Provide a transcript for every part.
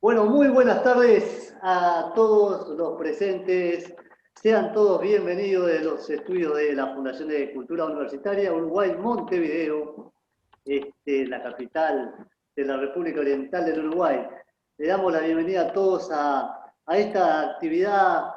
Bueno, muy buenas tardes a todos los presentes. Sean todos bienvenidos de los estudios de la Fundación de Cultura Universitaria Uruguay Montevideo, la capital de la República Oriental del Uruguay. Le damos la bienvenida a todos a esta actividad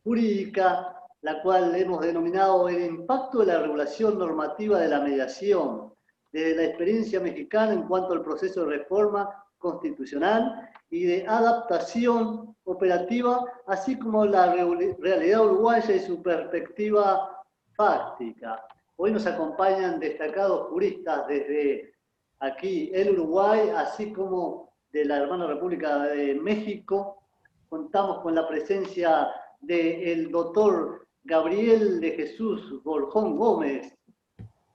jurídica, la cual hemos denominado el impacto de la regulación normativa de la mediación, desde la experiencia mexicana en cuanto al proceso de reforma constitucional y de adaptación operativa, así como la realidad uruguaya y su perspectiva fáctica. Hoy nos acompañan destacados juristas desde aquí en Uruguay, así como de la hermana República de México. Contamos con la presencia del doctor Gabriel de Jesús Borjón Gómez.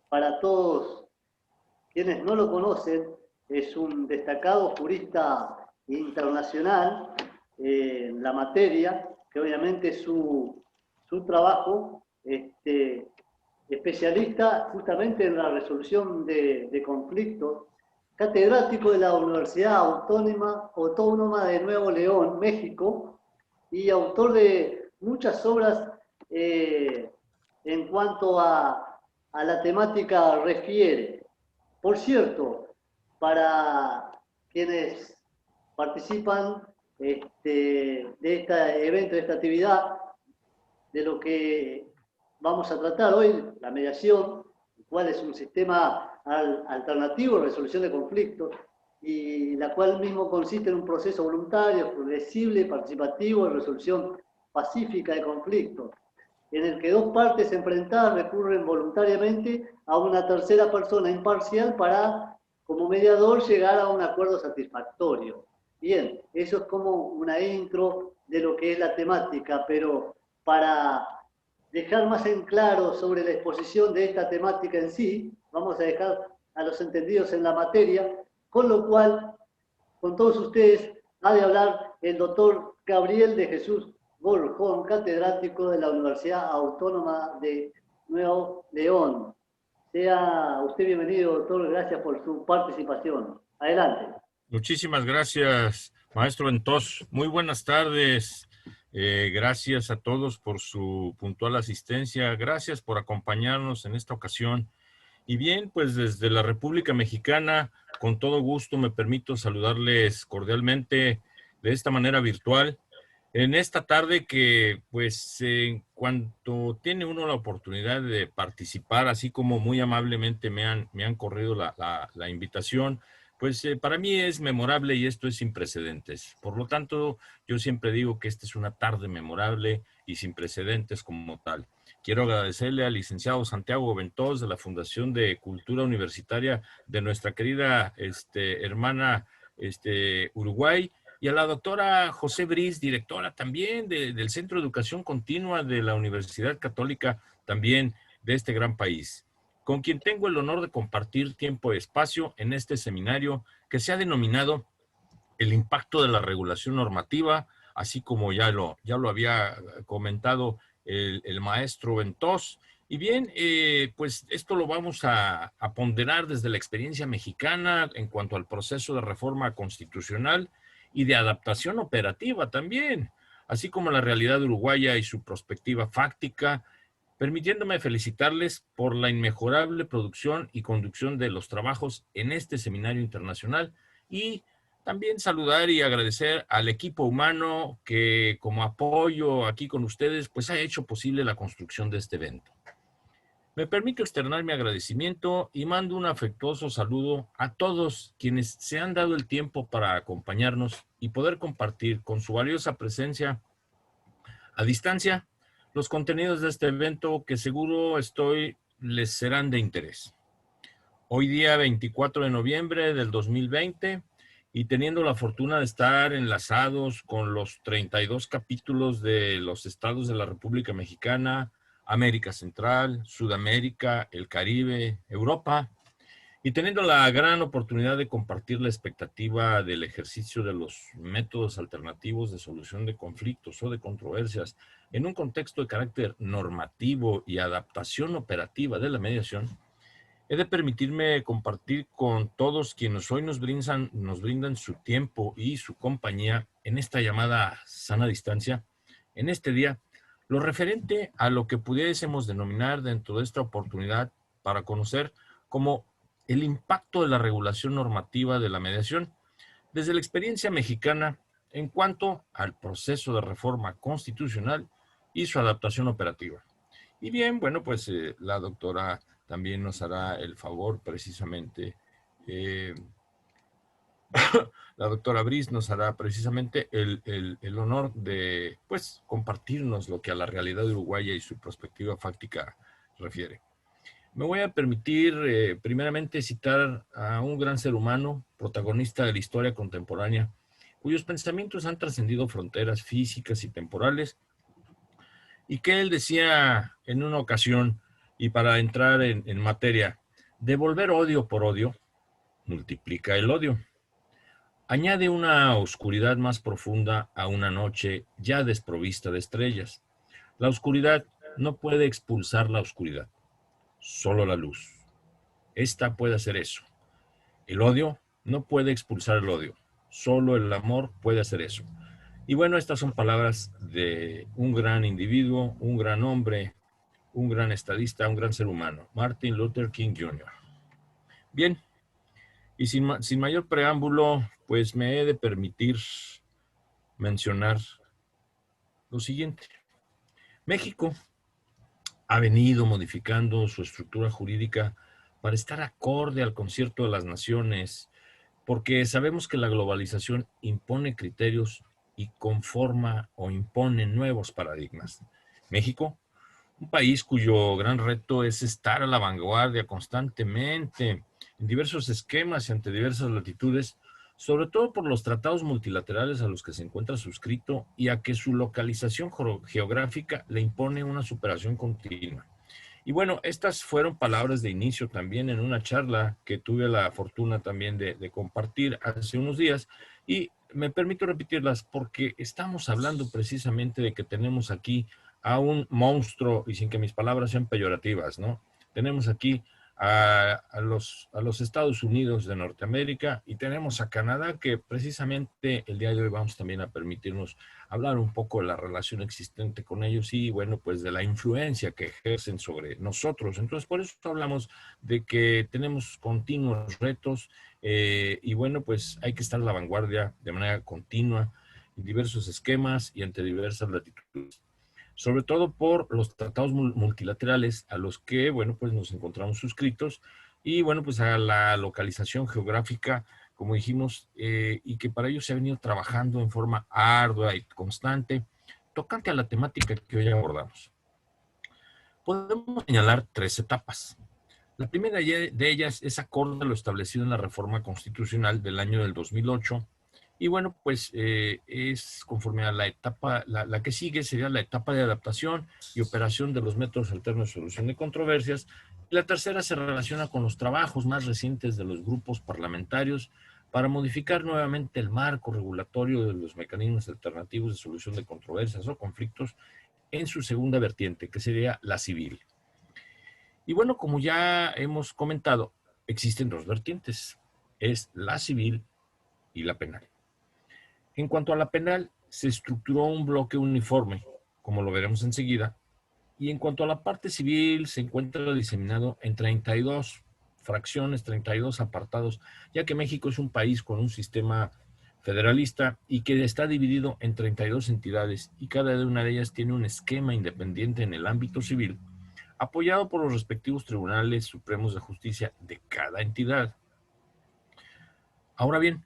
Para todos quienes no lo conocen, es un destacado jurista internacional en la materia, que obviamente su trabajo, especialista justamente en la resolución de conflictos, catedrático de la Universidad Autónoma de Nuevo León, México, y autor de muchas obras en cuanto a la temática refiere. Por cierto, para quienes participan de este evento, de esta actividad, de lo que vamos a tratar hoy, la mediación, cuál es un sistema alternativo de resolución de conflictos, y la cual mismo consiste en un proceso voluntario, flexible, participativo de resolución pacífica de conflictos, en el que dos partes enfrentadas recurren voluntariamente a una tercera persona imparcial para, como mediador, llegar a un acuerdo satisfactorio. Bien, eso es como una intro de lo que es la temática, pero para dejar más en claro sobre la exposición de esta temática en sí, vamos a dejar a los entendidos en la materia, con lo cual, con todos ustedes, ha de hablar el doctor Gabriel de Jesús Borjón, catedrático de la Universidad Autónoma de Nuevo León. Sea usted bienvenido, doctor, gracias por su participación. Adelante. Muchísimas gracias, maestro Ventos. Muy buenas tardes. Gracias a todos por su puntual asistencia. Gracias por acompañarnos en esta ocasión. Y bien, pues desde la República Mexicana, con todo gusto me permito saludarles cordialmente de esta manera virtual. En esta tarde que, pues, en cuanto tiene uno la oportunidad de participar, así como muy amablemente me han corrido la invitación, pues para mí es memorable y esto es sin precedentes. Por lo tanto, yo siempre digo que esta es una tarde memorable y sin precedentes como tal. Quiero agradecerle al licenciado Santiago Ventos de la Fundación de Cultura Universitaria de nuestra querida hermana Uruguay, y a la doctora José Briz, directora también del Centro de Educación Continua de la Universidad Católica también de este gran país, con quien tengo el honor de compartir tiempo y espacio en este seminario que se ha denominado El impacto de la regulación normativa, así como ya lo había comentado el maestro Ventos. Y bien, pues esto lo vamos a ponderar desde la experiencia mexicana en cuanto al proceso de reforma constitucional y de adaptación operativa también, así como la realidad uruguaya y su perspectiva fáctica, permitiéndome felicitarles por la inmejorable producción y conducción de los trabajos en este seminario internacional, y también saludar y agradecer al equipo humano que, como apoyo aquí con ustedes, pues ha hecho posible la construcción de este evento. Me permito externar mi agradecimiento y mando un afectuoso saludo a todos quienes se han dado el tiempo para acompañarnos y poder compartir con su valiosa presencia a distancia los contenidos de este evento que seguro les serán de interés. Hoy día 24 de noviembre del 2020, y teniendo la fortuna de estar enlazados con los 32 capítulos de los estados de la República Mexicana, América Central, Sudamérica, el Caribe, Europa, y teniendo la gran oportunidad de compartir la expectativa del ejercicio de los métodos alternativos de solución de conflictos o de controversias en un contexto de carácter normativo y adaptación operativa de la mediación, He de permitirme compartir con todos quienes hoy nos brindan su tiempo y su compañía en esta llamada sana distancia, en este día, lo referente a lo que pudiésemos denominar dentro de esta oportunidad para conocer como el impacto de la regulación normativa de la mediación desde la experiencia mexicana en cuanto al proceso de reforma constitucional y su adaptación operativa. Y bien, bueno, pues la doctora también nos hará el favor precisamente, eh, la doctora Briz nos hará precisamente el honor de, pues, compartirnos lo que a la realidad uruguaya y su perspectiva fáctica refiere. Me voy a permitir primeramente citar a un gran ser humano, protagonista de la historia contemporánea, cuyos pensamientos han trascendido fronteras físicas y temporales, y que él decía en una ocasión, y para entrar en materia, devolver odio por odio multiplica el odio. Añade una oscuridad más profunda a una noche ya desprovista de estrellas. La oscuridad no puede expulsar la oscuridad, solo la luz. Esta puede hacer eso. El odio no puede expulsar el odio, solo el amor puede hacer eso. Y bueno, estas son palabras de un gran individuo, un gran hombre, un gran estadista, un gran ser humano, Martin Luther King Jr. Bien, y sin mayor preámbulo, pues me he de permitir mencionar lo siguiente. México ha venido modificando su estructura jurídica para estar acorde al concierto de las naciones, porque sabemos que la globalización impone criterios y conforma o impone nuevos paradigmas. México, un país cuyo gran reto es estar a la vanguardia constantemente en diversos esquemas y ante diversas latitudes, sobre todo por los tratados multilaterales a los que se encuentra suscrito y a que su localización geográfica le impone una superación continua. Y bueno, estas fueron palabras de inicio también en una charla que tuve la fortuna también de compartir hace unos días, y me permito repetirlas porque estamos hablando precisamente de que tenemos aquí a un monstruo, y sin que mis palabras sean peyorativas, ¿no? Tenemos aquí a los Estados Unidos de Norteamérica y tenemos a Canadá, que precisamente el día de hoy vamos también a permitirnos hablar un poco de la relación existente con ellos y, bueno, pues de la influencia que ejercen sobre nosotros. Entonces, por eso hablamos de que tenemos continuos retos y, bueno, pues hay que estar a la vanguardia de manera continua en diversos esquemas y ante diversas latitudes, sobre todo por los tratados multilaterales a los que, bueno, pues nos encontramos suscritos y, bueno, pues a la localización geográfica, como dijimos, y que para ello se ha venido trabajando en forma ardua y constante, tocante a la temática que hoy abordamos. Podemos señalar tres etapas. La primera de ellas es acorde a lo establecido en la reforma constitucional del año del 2008, y bueno, pues es conforme a la etapa, la que sigue sería la etapa de adaptación y operación de los métodos alternos de solución de controversias. Y la tercera se relaciona con los trabajos más recientes de los grupos parlamentarios para modificar nuevamente el marco regulatorio de los mecanismos alternativos de solución de controversias o conflictos en su segunda vertiente, que sería la civil. Y bueno, como ya hemos comentado, existen dos vertientes, es la civil y la penal. En cuanto a la penal, se estructuró un bloque uniforme, como lo veremos enseguida, y en cuanto a la parte civil, se encuentra diseminado en 32 fracciones, 32 apartados, ya que México es un país con un sistema federalista y que está dividido en 32 entidades, y cada una de ellas tiene un esquema independiente en el ámbito civil, apoyado por los respectivos tribunales supremos de justicia de cada entidad. Ahora bien,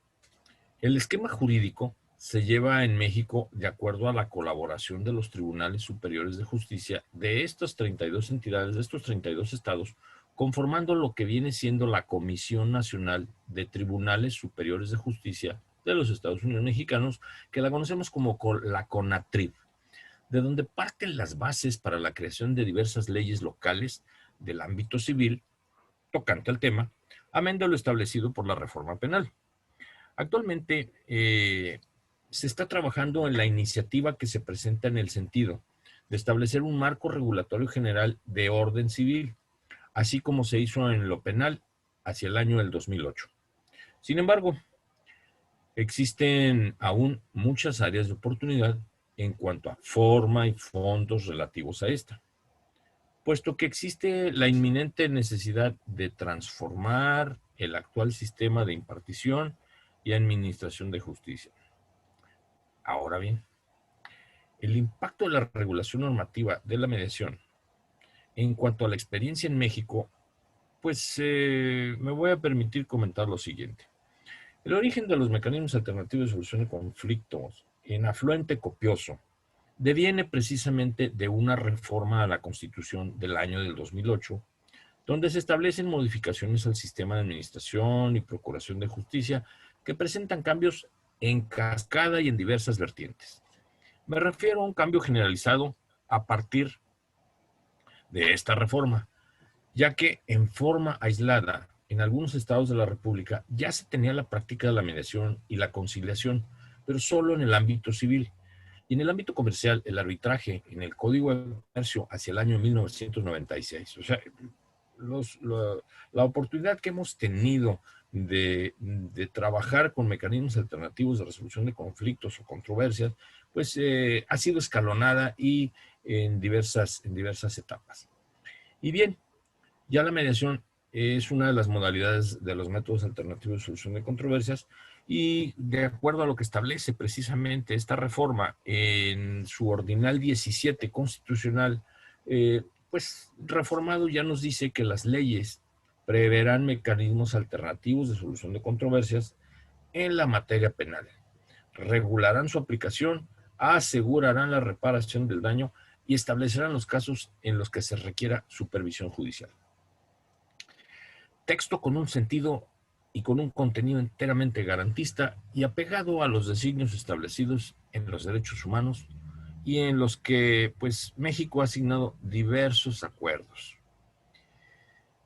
el esquema jurídico se lleva en México de acuerdo a la colaboración de los tribunales superiores de justicia de estas 32 entidades, de estos 32 estados, conformando lo que viene siendo la Comisión Nacional de Tribunales Superiores de Justicia de los Estados Unidos Mexicanos, que la conocemos como la CONATRIB, de donde parten las bases para la creación de diversas leyes locales del ámbito civil tocante al tema, amén de lo establecido por la reforma penal. Actualmente se está trabajando en la iniciativa que se presenta en el sentido de establecer un marco regulatorio general de orden civil, así como se hizo en lo penal hacia el año del 2008. Sin embargo, existen aún muchas áreas de oportunidad en cuanto a forma y fondos relativos a esta, puesto que existe la inminente necesidad de transformar el actual sistema de impartición y administración de justicia. Ahora bien, el impacto de la regulación normativa de la mediación en cuanto a la experiencia en México, pues me voy a permitir comentar lo siguiente. El origen de los mecanismos alternativos de solución de conflictos en afluente copioso deviene precisamente de una reforma a la Constitución del año del 2008, donde se establecen modificaciones al sistema de administración y procuración de justicia que presentan cambios en cascada y en diversas vertientes. Me refiero a un cambio generalizado a partir de esta reforma, ya que en forma aislada, en algunos estados de la República ya se tenía la práctica de la mediación y la conciliación, pero solo en el ámbito civil. Y en el ámbito comercial, el arbitraje en el Código de Comercio hacia el año 1996. O sea, la oportunidad que hemos tenido de trabajar con mecanismos alternativos de resolución de conflictos o controversias, pues ha sido escalonada y en diversas etapas. Y bien, ya la mediación es una de las modalidades de los métodos alternativos de solución de controversias y de acuerdo a lo que establece precisamente esta reforma en su ordinal 17 constitucional, pues reformado ya nos dice que las leyes preverán mecanismos alternativos de solución de controversias en la materia penal, regularán su aplicación, asegurarán la reparación del daño y establecerán los casos en los que se requiera supervisión judicial. Texto con un sentido y con un contenido enteramente garantista y apegado a los designios establecidos en los derechos humanos y en los que pues México ha asignado diversos acuerdos.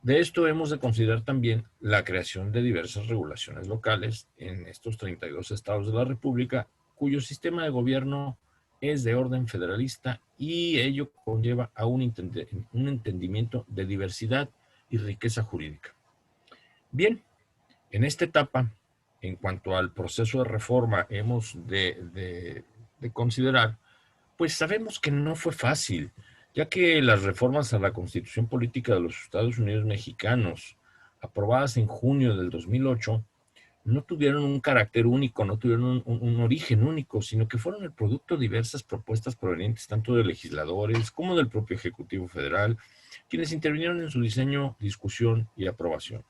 De esto hemos de considerar también la creación de diversas regulaciones locales en estos 32 estados de la República, cuyo sistema de gobierno es de orden federalista y ello conlleva a un entendimiento de diversidad y riqueza jurídica. Bien, en esta etapa, en cuanto al proceso de reforma, hemos de considerar, pues sabemos que no fue fácil, ya que las reformas a la Constitución Política de los Estados Unidos Mexicanos, aprobadas en junio del 2008, no tuvieron un carácter único, no tuvieron un origen único, sino que fueron el producto de diversas propuestas provenientes tanto de legisladores como del propio Ejecutivo Federal, quienes intervinieron en su diseño, discusión y aprobación.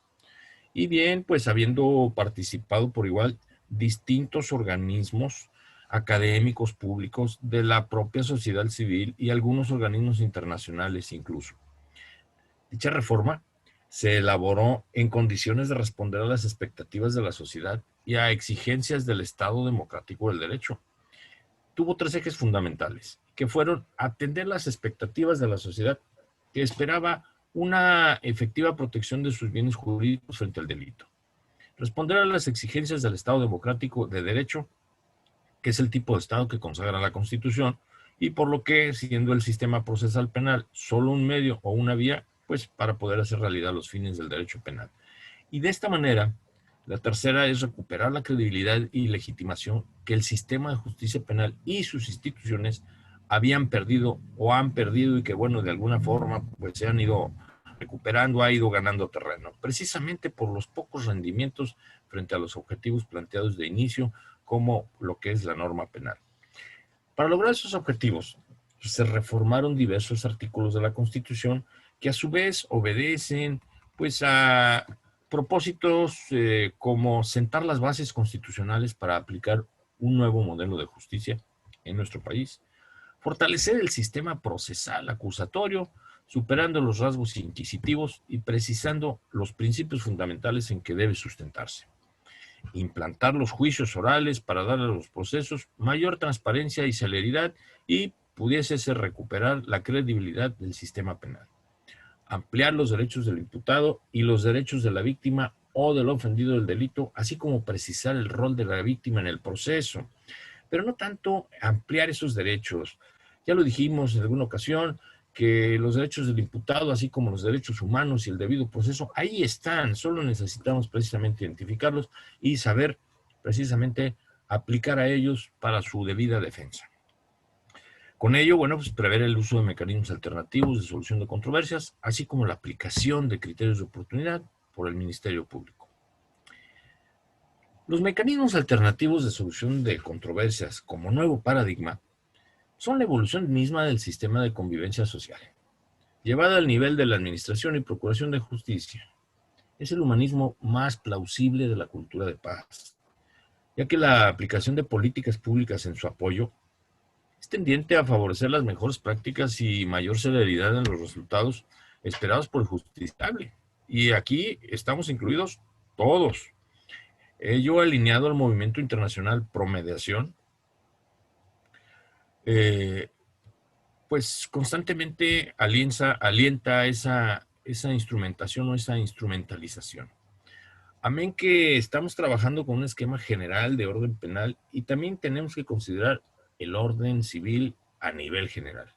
Y bien, pues habiendo participado por igual distintos organismos académicos públicos de la propia sociedad civil y algunos organismos internacionales incluso. Dicha reforma se elaboró en condiciones de responder a las expectativas de la sociedad y a exigencias del Estado democrático del derecho. Tuvo tres ejes fundamentales, que fueron atender las expectativas de la sociedad que esperaba una efectiva protección de sus bienes jurídicos frente al delito, responder a las exigencias del Estado democrático de derecho, que es el tipo de Estado que consagra la Constitución, y por lo que, siendo el sistema procesal penal solo un medio o una vía, pues para poder hacer realidad los fines del derecho penal. Y de esta manera, la tercera es recuperar la credibilidad y legitimación que el sistema de justicia penal y sus instituciones habían perdido o han perdido y que, bueno, de alguna forma, pues se han ido recuperando, ha ido ganando terreno, precisamente por los pocos rendimientos frente a los objetivos planteados de inicio, como lo que es la norma penal. Para lograr esos objetivos, se reformaron diversos artículos de la Constitución que a su vez obedecen pues a propósitos como sentar las bases constitucionales para aplicar un nuevo modelo de justicia en nuestro país, fortalecer el sistema procesal acusatorio, superando los rasgos inquisitivos y precisando los principios fundamentales en que debe sustentarse, implantar los juicios orales para dar a los procesos mayor transparencia y celeridad y pudiese ser recuperar la credibilidad del sistema penal, ampliar los derechos del imputado y los derechos de la víctima o del ofendido del delito, así como precisar el rol de la víctima en el proceso, pero no tanto ampliar esos derechos. Ya lo dijimos en alguna ocasión, que los derechos del imputado, así como los derechos humanos y el debido proceso, ahí están, solo necesitamos precisamente identificarlos y saber precisamente aplicar a ellos para su debida defensa. Con ello, bueno, pues prever el uso de mecanismos alternativos de solución de controversias, así como la aplicación de criterios de oportunidad por el Ministerio Público. Los mecanismos alternativos de solución de controversias como nuevo paradigma son la evolución misma del sistema de convivencia social, llevada al nivel de la administración y procuración de justicia. Es el humanismo más plausible de la cultura de paz, ya que la aplicación de políticas públicas en su apoyo es tendiente a favorecer las mejores prácticas y mayor celeridad en los resultados esperados por el justiciable. Y aquí estamos incluidos todos. Ello alineado al movimiento internacional Promediación, pues constantemente alienta esa instrumentación o esa instrumentalización. Amén que estamos trabajando con un esquema general de orden penal y también tenemos que considerar el orden civil a nivel general.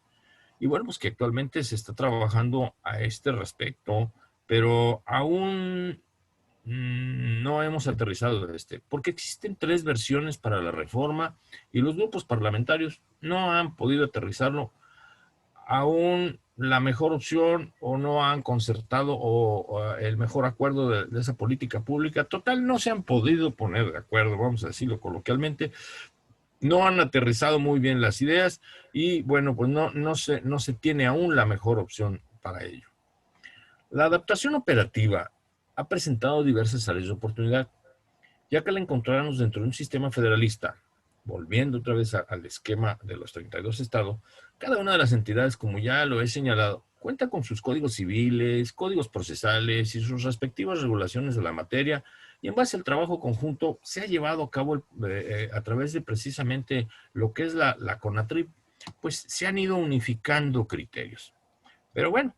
Y bueno, pues que actualmente se está trabajando a este respecto, pero aún no hemos aterrizado porque existen 3 versiones para la reforma y los grupos parlamentarios no han podido aterrizarlo aún la mejor opción o no han concertado o el mejor acuerdo de esa política pública. Total, no se han podido poner de acuerdo, vamos a decirlo coloquialmente. No han aterrizado muy bien las ideas y bueno, pues no se tiene aún la mejor opción para ello. La adaptación operativa ha presentado diversas áreas de oportunidad, ya que la encontraremos dentro de un sistema federalista, volviendo otra vez al esquema de los 32 estados, cada una de las entidades, como ya lo he señalado, cuenta con sus códigos civiles, códigos procesales y sus respectivas regulaciones de la materia, y en base al trabajo conjunto se ha llevado a cabo a través de precisamente lo que es la CONATRIP, pues se han ido unificando criterios. Pero bueno,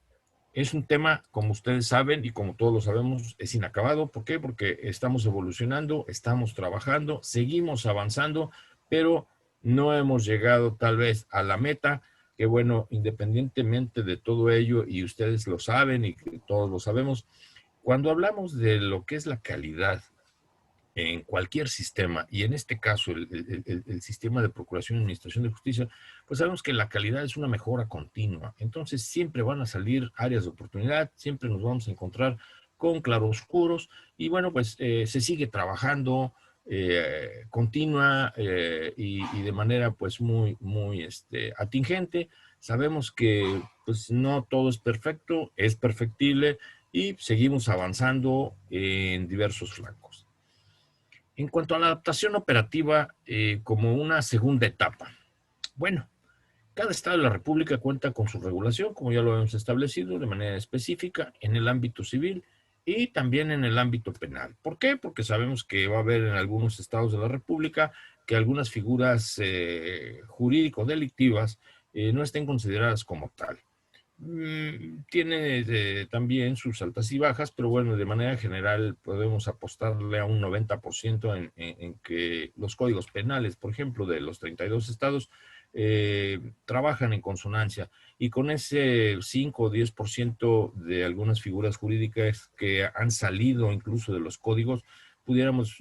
es un tema, como ustedes saben y como todos lo sabemos, es inacabado. ¿Por qué? Porque estamos evolucionando, estamos trabajando, seguimos avanzando, pero no hemos llegado tal vez a la meta, que bueno, independientemente de todo ello, y ustedes lo saben y que todos lo sabemos, cuando hablamos de lo que es la calidad en cualquier sistema, y en este caso el sistema de procuración y administración de justicia, pues sabemos que la calidad es una mejora continua. Entonces siempre van a salir áreas de oportunidad, siempre nos vamos a encontrar con claroscuros, y bueno, pues se sigue trabajando continua y de manera pues muy atingente. Sabemos que pues no todo es perfecto, es perfectible, y seguimos avanzando en diversos flancos. En cuanto a la adaptación operativa como una segunda etapa, bueno, cada estado de la República cuenta con su regulación, como ya lo hemos establecido, de manera específica en el ámbito civil y también en el ámbito penal. ¿Por qué? Porque sabemos que va a haber en algunos estados de la República que algunas figuras jurídico-delictivas no estén consideradas como tal. Tiene también sus altas y bajas, pero bueno, de manera general podemos apostarle a un 90% en que los códigos penales, por ejemplo, de los 32 estados, trabajan en consonancia, y con ese 5 o 10% de algunas figuras jurídicas que han salido incluso de los códigos, pudiéramos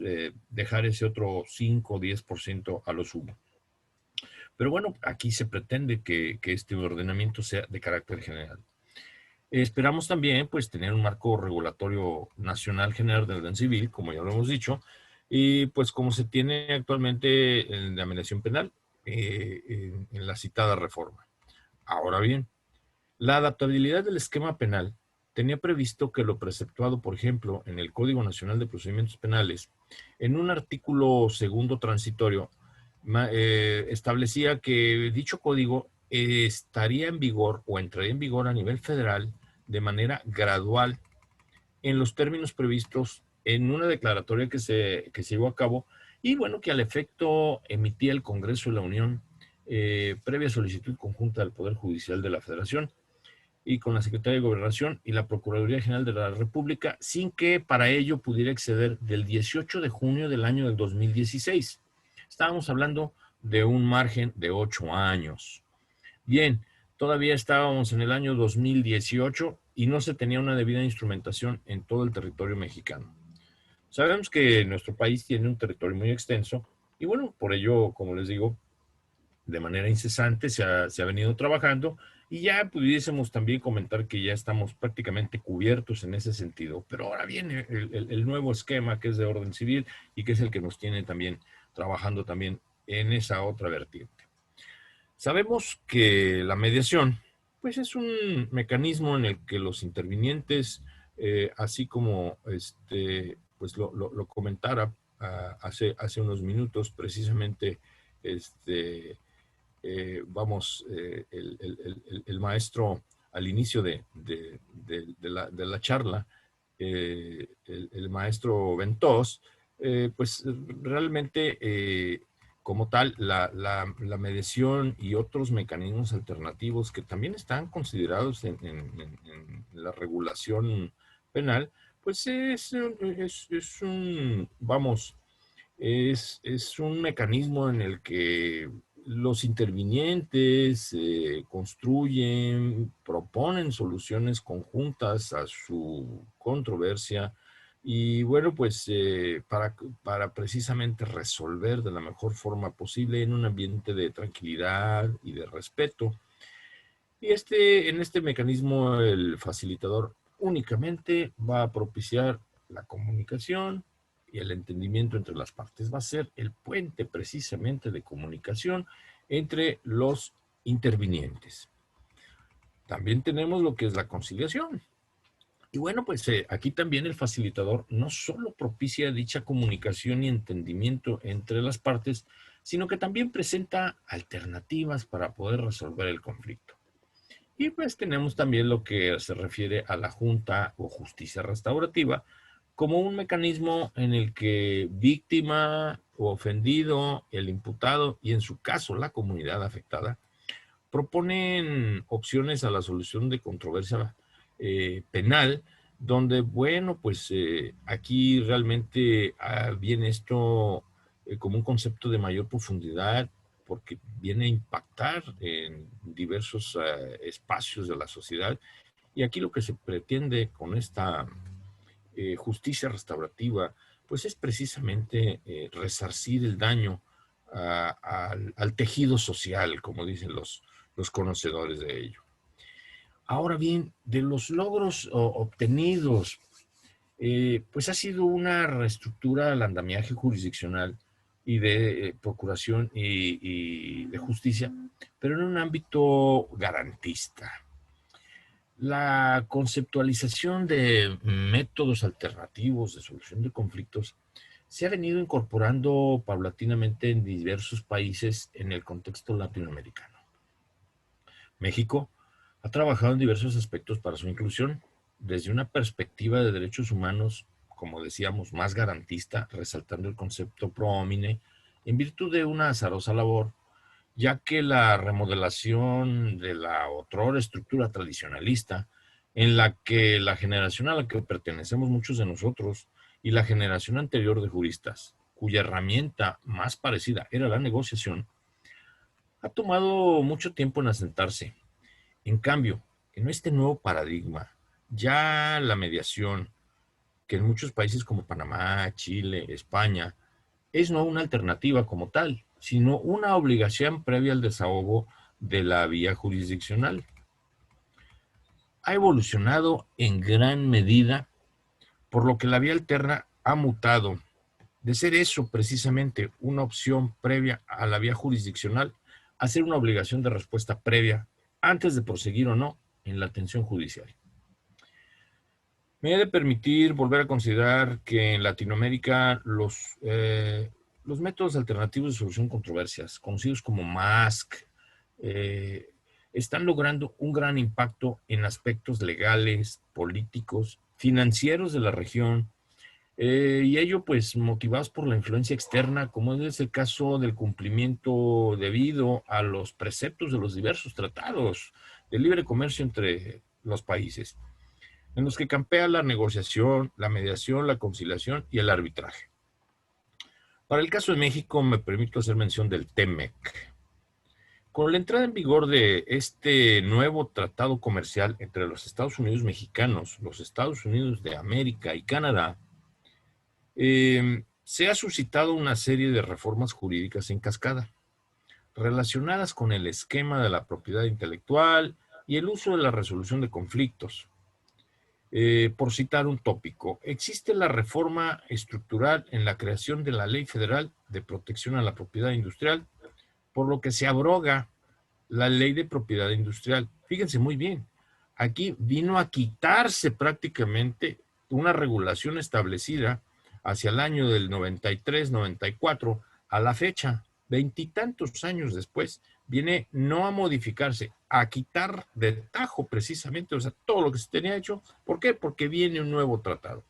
dejar ese otro 5 o 10% a lo sumo. Pero bueno, aquí se pretende que este ordenamiento sea de carácter general. Esperamos también pues tener un marco regulatorio nacional general de orden civil, como ya lo hemos dicho, y pues como se tiene actualmente en la mediación penal, en la citada reforma. Ahora bien, la adaptabilidad del esquema penal tenía previsto que lo preceptuado, por ejemplo, en el Código Nacional de Procedimientos Penales, en un artículo segundo transitorio, establecía que dicho código estaría en vigor o entraría en vigor a nivel federal de manera gradual en los términos previstos en una declaratoria que se llevó a cabo, y bueno, que al efecto emitía el Congreso de la Unión previa solicitud conjunta del Poder Judicial de la Federación y con la Secretaría de Gobernación y la Procuraduría General de la República, sin que para ello pudiera exceder del 18 de junio del año del 2016. Estábamos hablando de un margen de 8 años. Bien, Todavía estábamos en el año 2018 y no se tenía una debida instrumentación en todo el territorio mexicano. Sabemos que nuestro país tiene un territorio muy extenso y bueno, por ello, como les digo, de manera incesante se ha venido trabajando y ya pudiésemos también comentar que ya estamos prácticamente cubiertos en ese sentido. Pero ahora viene el nuevo esquema que es de orden civil y que es el que nos tiene también trabajando también en esa otra vertiente. Sabemos que la mediación, pues es un mecanismo en el que los intervinientes, así como pues lo comentara hace unos minutos, precisamente el maestro al inicio de la charla, el maestro Ventós, pues realmente como tal, la mediación y otros mecanismos alternativos que también están considerados en la regulación penal, pues es un mecanismo en el que los intervinientes construyen, proponen soluciones conjuntas a su controversia y bueno, pues para precisamente resolver de la mejor forma posible en un ambiente de tranquilidad y de respeto. Y en este mecanismo el facilitador únicamente va a propiciar la comunicación y el entendimiento entre las partes. Va a ser el puente precisamente de comunicación entre los intervinientes. También tenemos lo que es la conciliación. Y bueno, pues aquí también el facilitador no solo propicia dicha comunicación y entendimiento entre las partes, sino que también presenta alternativas para poder resolver el conflicto. Y pues tenemos también lo que se refiere a la junta o justicia restaurativa como un mecanismo en el que víctima o ofendido, el imputado y en su caso la comunidad afectada proponen opciones a la solución de controversia penal, donde, bueno, pues aquí realmente viene esto como un concepto de mayor profundidad, porque viene a impactar en diversos espacios de la sociedad. Y aquí lo que se pretende con esta justicia restaurativa, pues es precisamente resarcir el daño al tejido social, como dicen los conocedores de ello. Ahora bien, de los logros obtenidos, pues ha sido una reestructura del andamiaje jurisdiccional y de procuración y de justicia, pero en un ámbito garantista. La conceptualización de métodos alternativos de solución de conflictos se ha venido incorporando paulatinamente en diversos países en el contexto latinoamericano. México ha trabajado en diversos aspectos para su inclusión, desde una perspectiva de derechos humanos, como decíamos, más garantista, resaltando el concepto pro homine, en virtud de una azarosa labor, ya que la remodelación de la otrora estructura tradicionalista, en la que la generación a la que pertenecemos muchos de nosotros y la generación anterior de juristas, cuya herramienta más parecida era la negociación, ha tomado mucho tiempo en asentarse. En cambio, en este nuevo paradigma, ya la mediación, que en muchos países como Panamá, Chile, España, es no una alternativa como tal, sino una obligación previa al desahogo de la vía jurisdiccional. Ha evolucionado en gran medida, por lo que la vía alterna ha mutado de ser eso precisamente una opción previa a la vía jurisdiccional a ser una obligación de respuesta previa antes de proseguir o no en la atención judicial. Me he de permitir volver a considerar que en Latinoamérica los métodos alternativos de solución de controversias, conocidos como MASC, están logrando un gran impacto en aspectos legales, políticos, financieros de la región, y ello pues motivados por la influencia externa, como es el caso del cumplimiento debido a los preceptos de los diversos tratados de libre comercio entre los países, en los que campea la negociación, la mediación, la conciliación y el arbitraje. Para el caso de México me permito hacer mención del TEMEC, Con la entrada en vigor de este nuevo tratado comercial entre los Estados Unidos mexicanos, los Estados Unidos de América y Canadá, se ha suscitado una serie de reformas jurídicas en cascada, relacionadas con el esquema de la propiedad intelectual y el uso de la resolución de conflictos. Por citar un tópico, existe la reforma estructural en la creación de la Ley Federal de Protección a la Propiedad Industrial, por lo que se abroga la Ley de Propiedad Industrial. Fíjense muy bien, aquí vino a quitarse prácticamente una regulación establecida hacia el año del 93, 94, a la fecha, veintitantos años después, viene no a modificarse, a quitar de tajo precisamente, o sea, todo lo que se tenía hecho. ¿Por qué? Porque viene un nuevo tratado.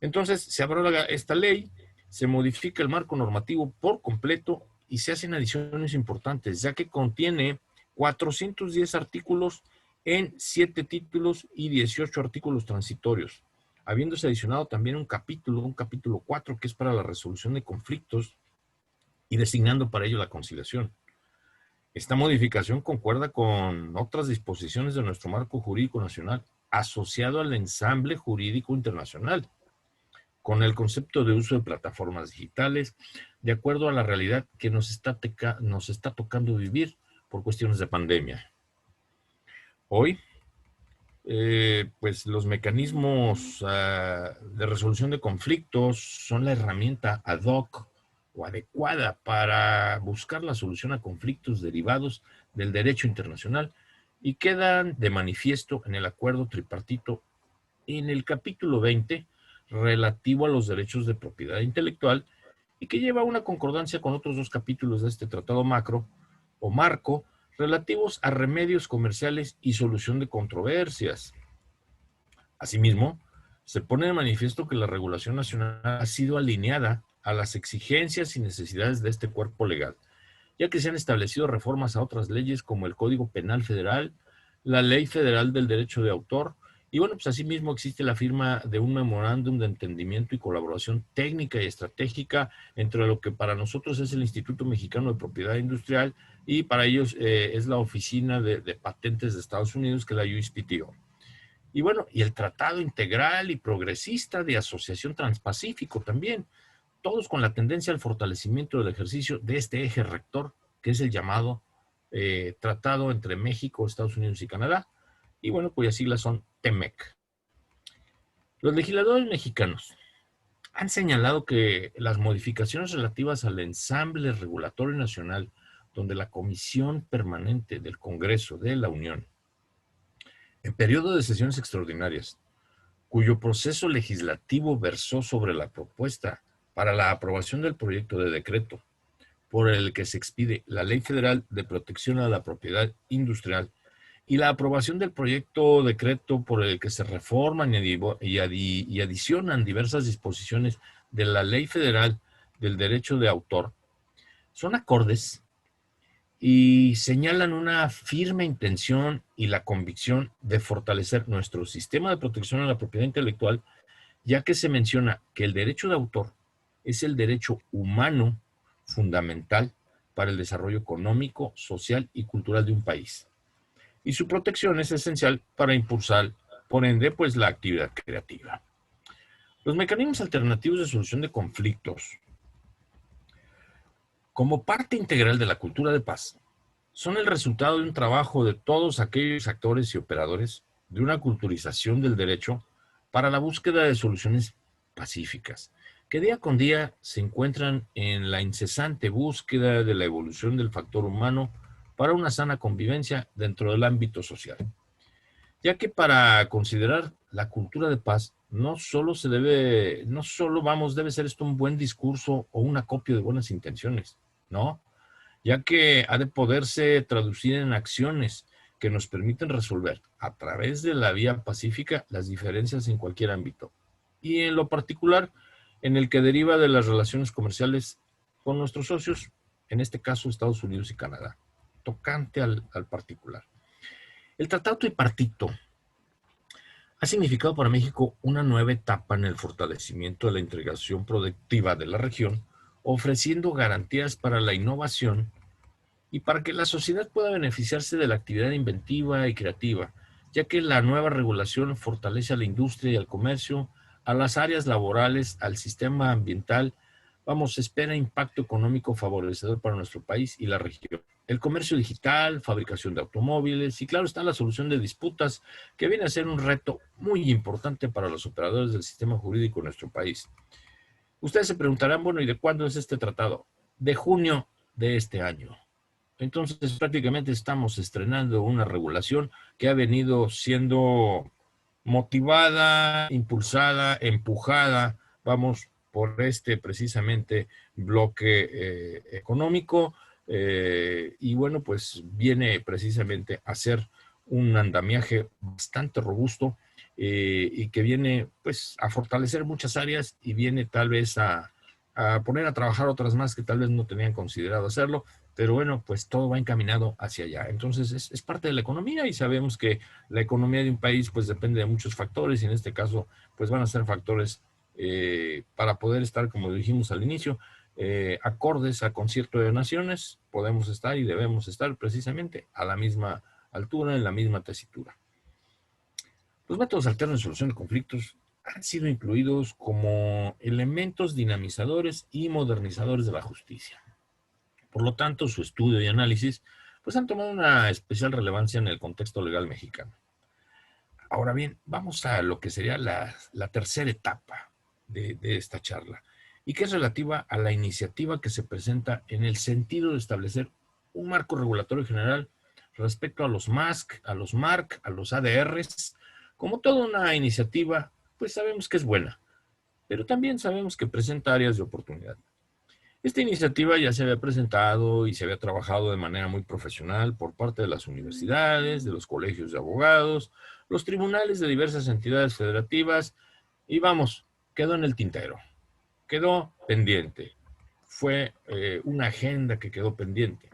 Entonces, se abroga esta ley, se modifica el marco normativo por completo y se hacen adiciones importantes, ya que contiene 410 artículos en 7 títulos y 18 artículos transitorios, habiéndose adicionado también un capítulo 4, que es para la resolución de conflictos y designando para ello la conciliación. Esta modificación concuerda con otras disposiciones de nuestro marco jurídico nacional asociado al ensamble jurídico internacional, con el concepto de uso de plataformas digitales, de acuerdo a la realidad que nos está tocando vivir por cuestiones de pandemia. Hoy, pues los mecanismos de resolución de conflictos son la herramienta ad hoc o adecuada para buscar la solución a conflictos derivados del derecho internacional y quedan de manifiesto en el acuerdo tripartito en el capítulo 20 relativo a los derechos de propiedad intelectual y que lleva una concordancia con otros 2 capítulos de este tratado macro o marco relativos a remedios comerciales y solución de controversias. Asimismo, se pone de manifiesto que la regulación nacional ha sido alineada a las exigencias y necesidades de este cuerpo legal, ya que se han establecido reformas a otras leyes como el Código Penal Federal, la Ley Federal del Derecho de Autor, y bueno, pues asimismo existe la firma de un memorándum de entendimiento y colaboración técnica y estratégica entre lo que para nosotros es el Instituto Mexicano de Propiedad Industrial y para ellos es la Oficina de Patentes de Estados Unidos, que es la USPTO. Y bueno, y el Tratado Integral y Progresista de Asociación Transpacífico también, todos con la tendencia al fortalecimiento del ejercicio de este eje rector, que es el llamado Tratado entre México, Estados Unidos y Canadá, y bueno, cuyas siglas son TEMEC. Los legisladores mexicanos han señalado que las modificaciones relativas al ensamble regulatorio nacional, donde la Comisión Permanente del Congreso de la Unión, en periodo de sesiones extraordinarias, cuyo proceso legislativo versó sobre la propuesta para la aprobación del proyecto de decreto por el que se expide la Ley Federal de Protección a la Propiedad Industrial y la aprobación del proyecto decreto por el que se reforman y adicionan diversas disposiciones de la Ley Federal del Derecho de Autor, son acordes y señalan una firme intención y la convicción de fortalecer nuestro sistema de protección a la propiedad intelectual, ya que se menciona que el derecho de autor es el derecho humano fundamental para el desarrollo económico, social y cultural de un país. Y su protección es esencial para impulsar, por ende, pues la actividad creativa. Los mecanismos alternativos de solución de conflictos, como parte integral de la cultura de paz, son el resultado de un trabajo de todos aquellos actores y operadores de una culturización del derecho para la búsqueda de soluciones pacíficas, que día con día se encuentran en la incesante búsqueda de la evolución del factor humano para una sana convivencia dentro del ámbito social. Ya que para considerar la cultura de paz debe ser esto un buen discurso o un acopio de buenas intenciones, ¿no? Ya que ha de poderse traducir en acciones que nos permiten resolver a través de la vía pacífica las diferencias en cualquier ámbito. Y en lo particular, en el que deriva de las relaciones comerciales con nuestros socios, en este caso Estados Unidos y Canadá, tocante al particular. El Tratado Tripartito ha significado para México una nueva etapa en el fortalecimiento de la integración productiva de la región, ofreciendo garantías para la innovación y para que la sociedad pueda beneficiarse de la actividad inventiva y creativa, ya que la nueva regulación fortalece a la industria y al comercio, a las áreas laborales, al sistema ambiental. Vamos, espera impacto económico favorecedor para nuestro país y la región. El comercio digital, fabricación de automóviles y claro está la solución de disputas, que viene a ser un reto muy importante para los operadores del sistema jurídico en nuestro país. Ustedes se preguntarán, bueno, ¿y de cuándo es este tratado? De junio de este año. Entonces, prácticamente estamos estrenando una regulación que ha venido siendo motivada, impulsada, empujada, vamos, por este precisamente bloque económico, y bueno, pues viene precisamente a ser un andamiaje bastante robusto, y que viene pues a fortalecer muchas áreas y viene tal vez a poner a trabajar otras más que tal vez no tenían considerado hacerlo, pero bueno, pues todo va encaminado hacia allá. Entonces es parte de la economía y sabemos que la economía de un país pues depende de muchos factores y en este caso pues van a ser factores para poder estar, como dijimos al inicio, acordes al concierto de naciones, podemos estar y debemos estar precisamente a la misma altura, en la misma tesitura. Los métodos alternos de solución de conflictos han sido incluidos como elementos dinamizadores y modernizadores de la justicia. Por lo tanto, su estudio y análisis pues han tomado una especial relevancia en el contexto legal mexicano. Ahora bien, vamos a lo que sería la tercera etapa de esta charla, y que es relativa a la iniciativa que se presenta en el sentido de establecer un marco regulatorio general respecto a los MASC, a los MARC, a los ADRs. Como toda una iniciativa, pues sabemos que es buena, pero también sabemos que presenta áreas de oportunidad. Esta iniciativa ya se había presentado y se había trabajado de manera muy profesional por parte de las universidades, de los colegios de abogados, los tribunales de diversas entidades federativas y vamos, quedó en el tintero, quedó pendiente. Fue una agenda que quedó pendiente.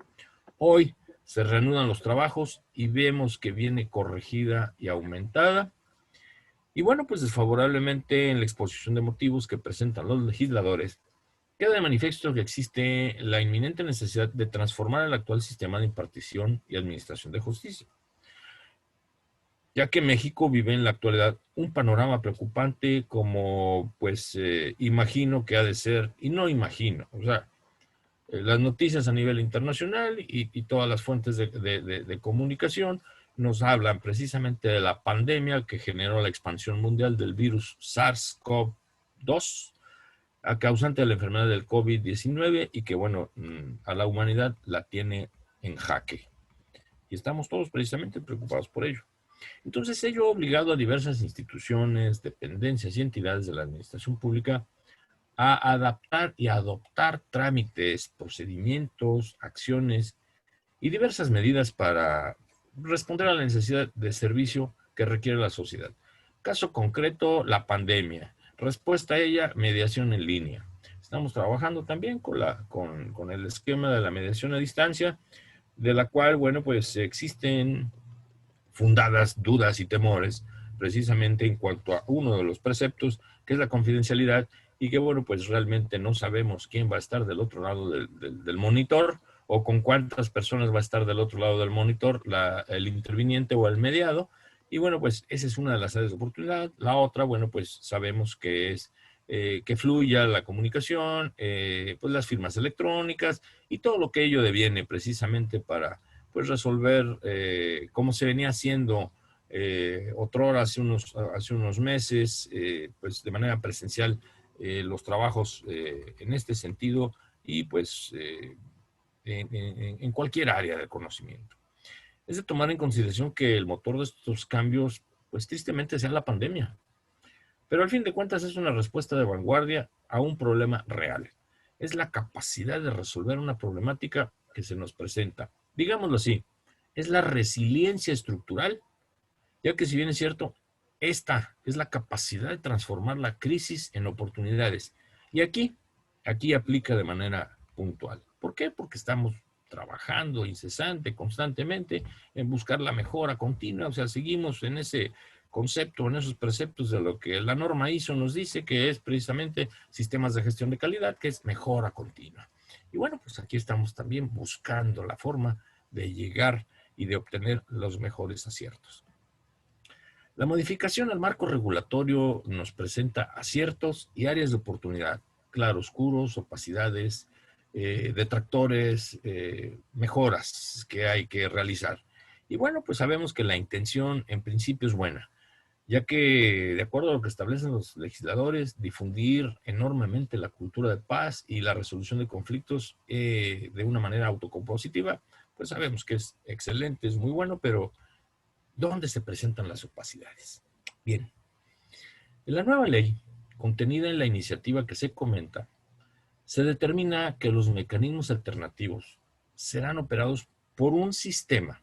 Hoy se reanudan los trabajos y vemos que viene corregida y aumentada. Y bueno, pues desfavorablemente en la exposición de motivos que presentan los legisladores, queda de manifiesto que existe la inminente necesidad de transformar el actual sistema de impartición y administración de justicia, ya que México vive en la actualidad un panorama preocupante como pues imagino que ha de ser, y no imagino, o sea, las noticias a nivel internacional y todas las fuentes de comunicación nos hablan precisamente de la pandemia que generó la expansión mundial del virus SARS-CoV-2, a causante de la enfermedad del COVID-19 y que, bueno, a la humanidad la tiene en jaque. Y estamos todos precisamente preocupados por ello. Entonces, ello ha obligado a diversas instituciones, dependencias y entidades de la administración pública a adaptar y adoptar trámites, procedimientos, acciones y diversas medidas para responder a la necesidad de servicio que requiere la sociedad. Caso concreto, la pandemia. Respuesta a ella, mediación en línea. Estamos trabajando también con el esquema de la mediación a distancia, de la cual, bueno, pues existen fundadas dudas y temores, precisamente en cuanto a uno de los preceptos, que es la confidencialidad, y que, bueno, pues realmente no sabemos quién va a estar del otro lado del monitor, o con cuántas personas va a estar del otro lado del monitor, el interviniente o el mediado. Y bueno, pues esa es una de las áreas de oportunidad. La otra, bueno, pues sabemos que es que fluya la comunicación, pues las firmas electrónicas y todo lo que ello deviene precisamente para pues resolver, como se venía haciendo otrora hace unos meses, pues de manera presencial, los trabajos en este sentido y pues en cualquier área del conocimiento. Es de tomar en consideración que el motor de estos cambios, pues tristemente sea la pandemia. Pero al fin de cuentas es una respuesta de vanguardia a un problema real. Es la capacidad de resolver una problemática que se nos presenta. Digámoslo así, es la resiliencia estructural, ya que si bien es cierto, esta es la capacidad de transformar la crisis en oportunidades. Y aquí aplica de manera puntual. ¿Por qué? Porque estamos trabajando incesante, constantemente, en buscar la mejora continua, o sea, seguimos en ese concepto, en esos preceptos de lo que la norma ISO nos dice, que es precisamente sistemas de gestión de calidad, que es mejora continua. Y bueno, pues aquí estamos también buscando la forma de llegar y de obtener los mejores aciertos. La modificación al marco regulatorio nos presenta aciertos y áreas de oportunidad, claroscuros, opacidades, detractores, mejoras que hay que realizar. Y bueno, pues sabemos que la intención en principio es buena, ya que, de acuerdo a lo que establecen los legisladores, difundir enormemente la cultura de paz y la resolución de conflictos de una manera autocompositiva, pues sabemos que es excelente, es muy bueno, pero ¿dónde se presentan las opacidades? Bien, en la nueva ley, contenida en la iniciativa que se comenta, se determina que los mecanismos alternativos serán operados por un sistema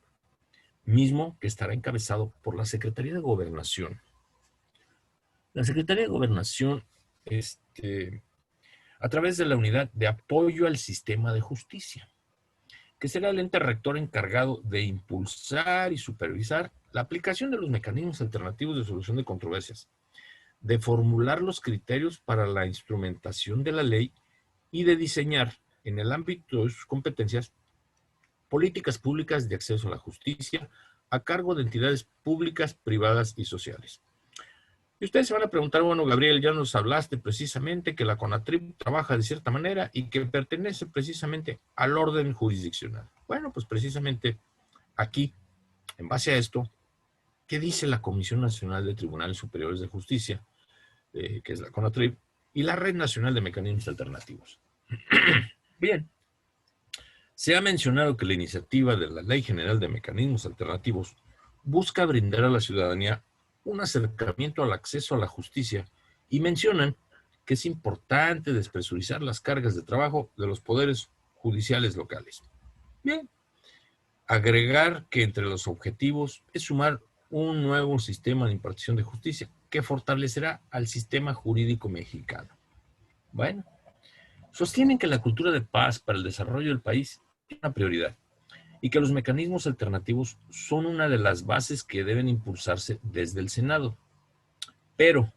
mismo que estará encabezado por la Secretaría de Gobernación. La Secretaría de Gobernación, a través de la Unidad de Apoyo al Sistema de Justicia, que será el ente rector encargado de impulsar y supervisar la aplicación de los mecanismos alternativos de solución de controversias, de formular los criterios para la instrumentación de la ley y de diseñar, en el ámbito de sus competencias, políticas públicas de acceso a la justicia a cargo de entidades públicas, privadas y sociales. Y ustedes se van a preguntar, bueno, Gabriel, ya nos hablaste precisamente que la CONATRIP trabaja de cierta manera y que pertenece precisamente al orden jurisdiccional. Bueno, pues precisamente aquí, en base a esto, ¿qué dice la Comisión Nacional de Tribunales Superiores de Justicia, que es la CONATRIP, y la Red Nacional de Mecanismos Alternativos? Bien, se ha mencionado que la iniciativa de la Ley General de Mecanismos Alternativos busca brindar a la ciudadanía un acercamiento al acceso a la justicia y mencionan que es importante despresurizar las cargas de trabajo de los poderes judiciales locales. Bien, agregar que entre los objetivos es sumar un nuevo sistema de impartición de justicia que fortalecerá al sistema jurídico mexicano. Bueno, sostienen que la cultura de paz para el desarrollo del país es una prioridad y que los mecanismos alternativos son una de las bases que deben impulsarse desde el Senado. Pero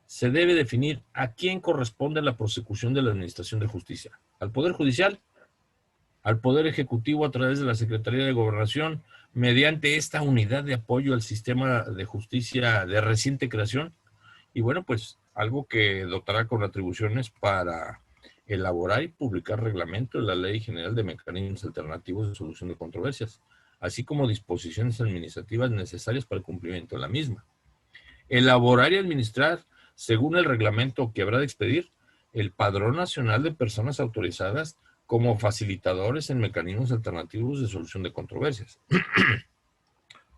se debe definir a quién corresponde la prosecución de la Administración de Justicia. ¿Al Poder Judicial? ¿Al Poder Ejecutivo a través de la Secretaría de Gobernación mediante esta unidad de apoyo al sistema de justicia de reciente creación? Y bueno, pues algo que dotará con atribuciones para elaborar y publicar reglamento de la Ley General de Mecanismos Alternativos de Solución de Controversias, así como disposiciones administrativas necesarias para el cumplimiento de la misma. Elaborar y administrar, según el reglamento que habrá de expedir, el Padrón Nacional de Personas Autorizadas como facilitadores en mecanismos alternativos de solución de controversias.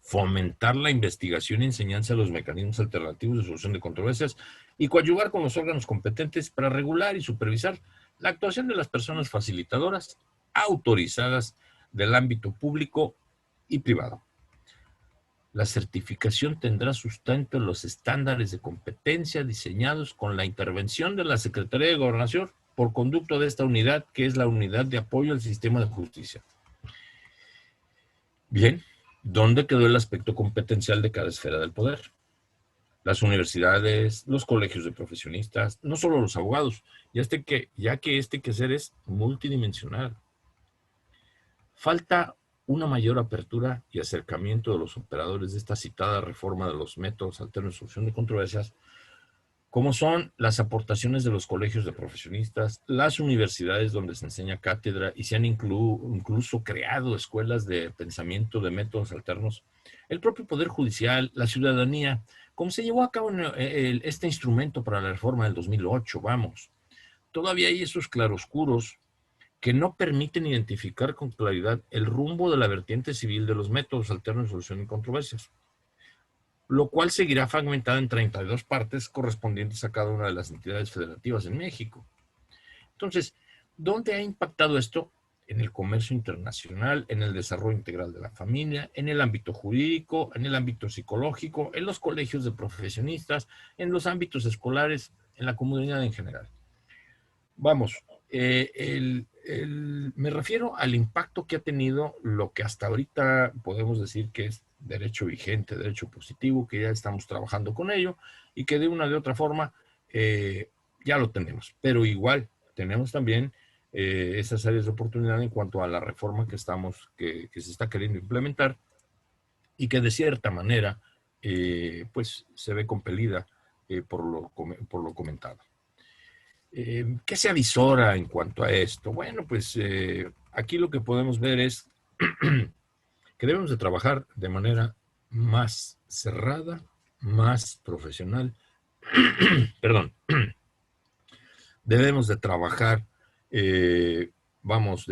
Fomentar la investigación y enseñanza de los mecanismos alternativos de solución de controversias y coadyuvar con los órganos competentes para regular y supervisar la actuación de las personas facilitadoras autorizadas del ámbito público y privado. La certificación tendrá sustento en los estándares de competencia diseñados con la intervención de la Secretaría de Gobernación por conducto de esta unidad, que es la Unidad de Apoyo al Sistema de Justicia. Bien, ¿dónde quedó el aspecto competencial de cada esfera del poder? Las universidades, los colegios de profesionistas, no solo los abogados, ya que este quehacer es multidimensional. Falta una mayor apertura y acercamiento de los operadores de esta citada reforma de los métodos alternos de solución de controversias, como son las aportaciones de los colegios de profesionistas, las universidades donde se enseña cátedra y se han incluso creado escuelas de pensamiento de métodos alternos, el propio Poder Judicial, la ciudadanía, como se llevó a cabo este instrumento para la reforma del 2008, vamos. Todavía hay esos claroscuros que no permiten identificar con claridad el rumbo de la vertiente civil de los métodos alternos de solución de controversias, lo cual seguirá fragmentado en 32 partes correspondientes a cada una de las entidades federativas en México. Entonces, ¿dónde ha impactado esto? En el comercio internacional, en el desarrollo integral de la familia, en el ámbito jurídico, en el ámbito psicológico, en los colegios de profesionistas, en los ámbitos escolares, en la comunidad en general. Vamos, me refiero al impacto que ha tenido lo que hasta ahorita podemos decir que es derecho vigente, derecho positivo, que ya estamos trabajando con ello y que de una de otra forma ya lo tenemos. Pero igual tenemos también esas áreas de oportunidad en cuanto a la reforma que se está queriendo implementar y que de cierta manera pues se ve compelida por lo comentado. ¿Qué se avisora en cuanto a esto? Bueno, pues aquí lo que podemos ver es que debemos de trabajar de manera más cerrada, más profesional. Perdón. Debemos de trabajar, de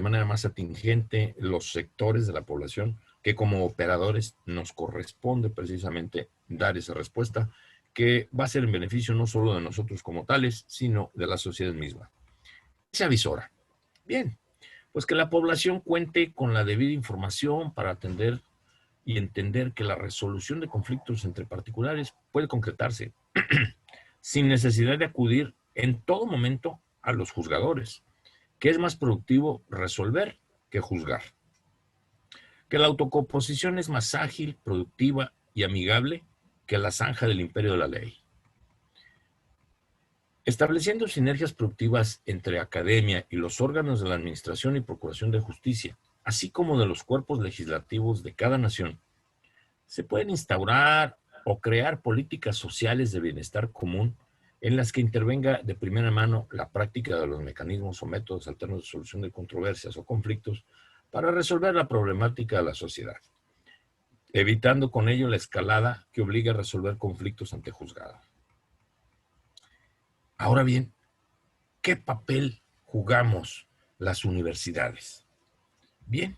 manera más atingente los sectores de la población que como operadores nos corresponde precisamente dar esa respuesta que va a ser en beneficio no solo de nosotros como tales, sino de la sociedad misma. Se avisora. Bien, pues que la población cuente con la debida información para atender y entender que la resolución de conflictos entre particulares puede concretarse sin necesidad de acudir en todo momento a los juzgadores, que es más productivo resolver que juzgar. Que la autocomposición es más ágil, productiva y amigable que la zanja del imperio de la ley. Estableciendo sinergias productivas entre academia y los órganos de la Administración y Procuración de Justicia, así como de los cuerpos legislativos de cada nación, se pueden instaurar o crear políticas sociales de bienestar común en las que intervenga de primera mano la práctica de los mecanismos o métodos alternos de solución de controversias o conflictos para resolver la problemática de la sociedad, evitando con ello la escalada que obliga a resolver conflictos ante juzgado. Ahora bien, ¿qué papel jugamos las universidades? Bien,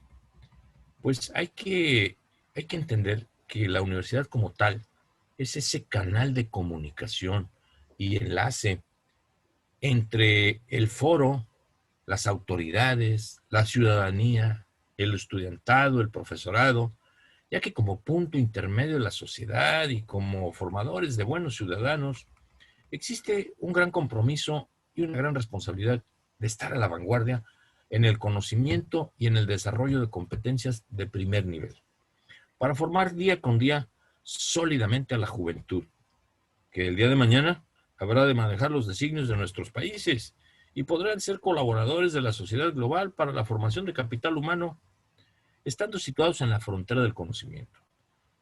pues hay que entender que la universidad como tal es ese canal de comunicación y enlace entre el foro, las autoridades, la ciudadanía, el estudiantado, el profesorado, ya que como punto intermedio de la sociedad y como formadores de buenos ciudadanos, existe un gran compromiso y una gran responsabilidad de estar a la vanguardia en el conocimiento y en el desarrollo de competencias de primer nivel, para formar día con día sólidamente a la juventud, que el día de mañana habrá de manejar los designios de nuestros países y podrán ser colaboradores de la sociedad global para la formación de capital humano, estando situados en la frontera del conocimiento,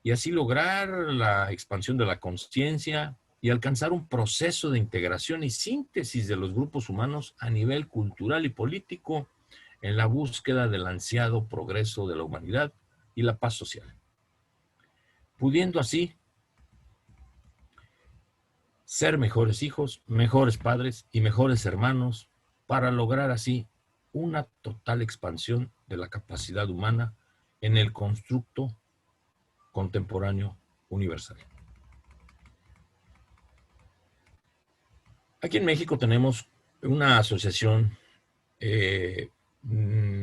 y así lograr la expansión de la conciencia y alcanzar un proceso de integración y síntesis de los grupos humanos a nivel cultural y político en la búsqueda del ansiado progreso de la humanidad y la paz social, pudiendo así ser mejores hijos, mejores padres y mejores hermanos para lograr así una total expansión de la capacidad humana en el constructo contemporáneo universal. Aquí en México tenemos una asociación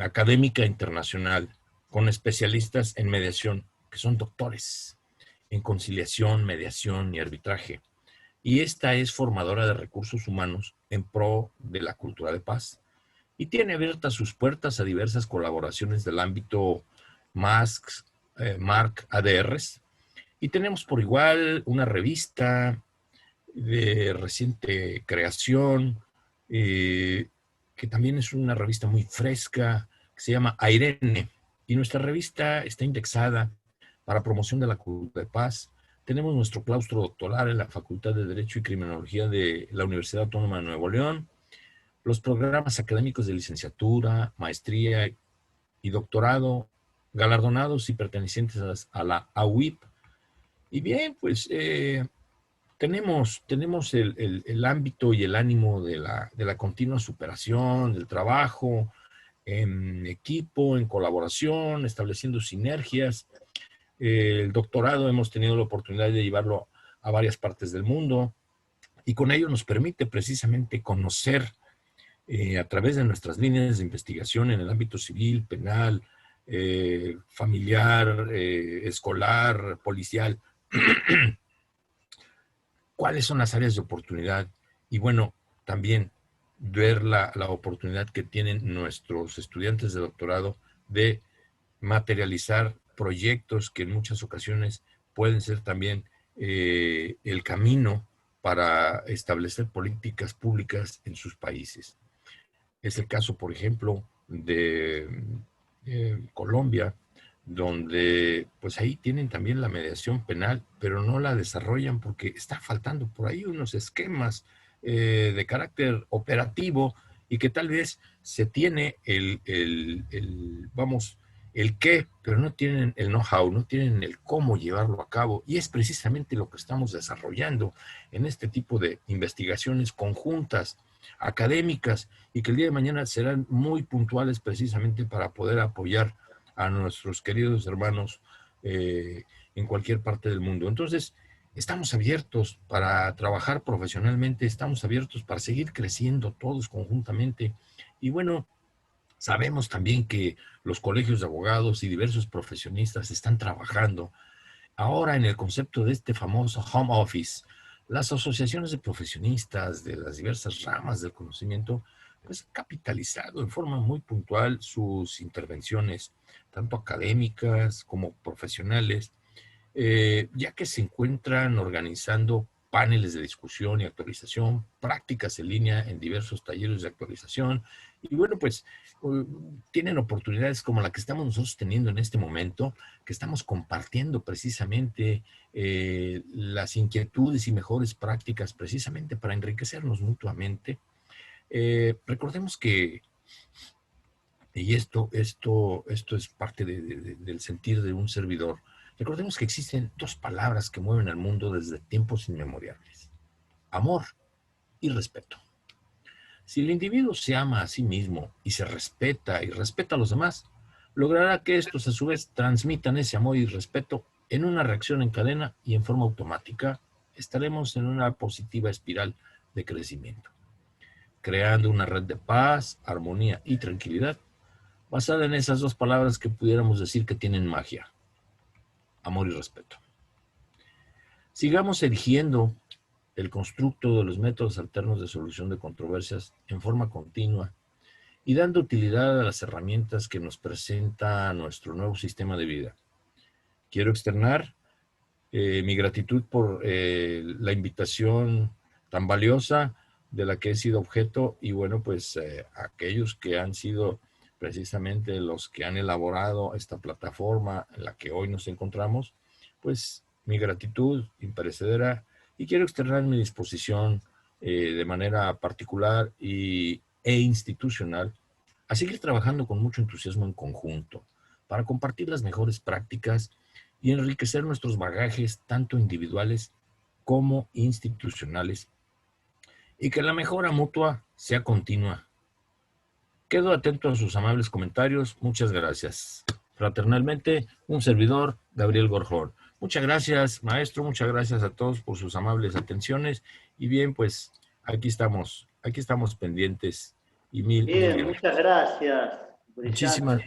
académica internacional con especialistas en mediación, que son doctores en conciliación, mediación y arbitraje. Y esta es formadora de recursos humanos en pro de la cultura de paz. Y tiene abiertas sus puertas a diversas colaboraciones del ámbito MARC ADRs. Y tenemos por igual una revista de reciente creación, que también es una revista muy fresca, que se llama AIRENE. Y nuestra revista está indexada para promoción de la cultura de paz. Tenemos nuestro claustro doctoral en la Facultad de Derecho y Criminología de la Universidad Autónoma de Nuevo León, los programas académicos de licenciatura, maestría y doctorado, galardonados y pertenecientes a la AUIP. Y bien, pues tenemos el ámbito y el ánimo de la continua superación, del trabajo en equipo, en colaboración, estableciendo sinergias. El doctorado hemos tenido la oportunidad de llevarlo a varias partes del mundo y con ello nos permite precisamente conocer a través de nuestras líneas de investigación en el ámbito civil, penal, familiar, escolar, policial, cuáles son las áreas de oportunidad y bueno, también ver la oportunidad que tienen nuestros estudiantes de doctorado de materializar proyectos que en muchas ocasiones pueden ser también el camino para establecer políticas públicas en sus países. Es el caso, por ejemplo, de Colombia, donde pues ahí tienen también la mediación penal, pero no la desarrollan porque está faltando por ahí unos esquemas de carácter operativo y que tal vez se tiene vamos, el qué, pero no tienen el know-how, no tienen el cómo llevarlo a cabo. Y es precisamente lo que estamos desarrollando en este tipo de investigaciones conjuntas, académicas, y que el día de mañana serán muy puntuales precisamente para poder apoyar a nuestros queridos hermanos en cualquier parte del mundo. Entonces, estamos abiertos para trabajar profesionalmente, estamos abiertos para seguir creciendo todos conjuntamente. Y bueno, sabemos también que los colegios de abogados y diversos profesionistas están trabajando ahora en el concepto de este famoso home office. Las asociaciones de profesionistas de las diversas ramas del conocimiento pues han capitalizado en forma muy puntual sus intervenciones, tanto académicas como profesionales, ya que se encuentran organizando paneles de discusión y actualización, prácticas en línea en diversos talleres de actualización. Y bueno, pues tienen oportunidades como la que estamos nosotros teniendo en este momento, que estamos compartiendo precisamente las inquietudes y mejores prácticas precisamente para enriquecernos mutuamente. Recordemos que, y esto es parte del sentir de un servidor, recordemos que existen dos palabras que mueven al mundo desde tiempos inmemoriales: amor y respeto. Si el individuo se ama a sí mismo y se respeta y respeta a los demás, logrará que estos a su vez transmitan ese amor y respeto en una reacción en cadena y en forma automática. Estaremos en una positiva espiral de crecimiento, creando una red de paz, armonía y tranquilidad basada en esas dos palabras que pudiéramos decir que tienen magia: amor y respeto. Sigamos eligiendo el constructo de los métodos alternos de solución de controversias en forma continua y dando utilidad a las herramientas que nos presenta nuestro nuevo sistema de vida. Quiero externar mi gratitud por la invitación tan valiosa de la que he sido objeto, y bueno, pues aquellos que han sido precisamente los que han elaborado esta plataforma en la que hoy nos encontramos, pues mi gratitud imperecedera, y quiero externar mi disposición de manera particular e institucional a seguir trabajando con mucho entusiasmo en conjunto para compartir las mejores prácticas y enriquecer nuestros bagajes tanto individuales como institucionales, y que la mejora mutua sea continua. Quedo atento a sus amables comentarios. Muchas gracias. Fraternalmente, un servidor, Gabriel Gorjón. Muchas gracias, maestro. Muchas gracias a todos por sus amables atenciones. Y bien, pues aquí estamos pendientes. Y mil Bien, gracias. muchas gracias. Brillante,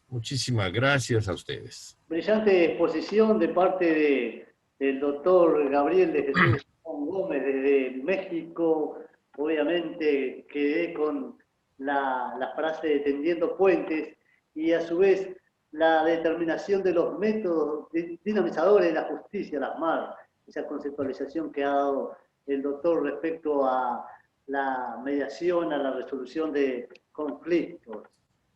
Muchísimas gracias a ustedes. brillante exposición de parte del doctor Gabriel de Jesús Gómez desde México. Obviamente quedé con la frase de tendiendo puentes y a su vez la determinación de los métodos dinamizadores de la justicia, las MAR, esa conceptualización que ha dado el doctor respecto a la mediación, a la resolución de conflictos.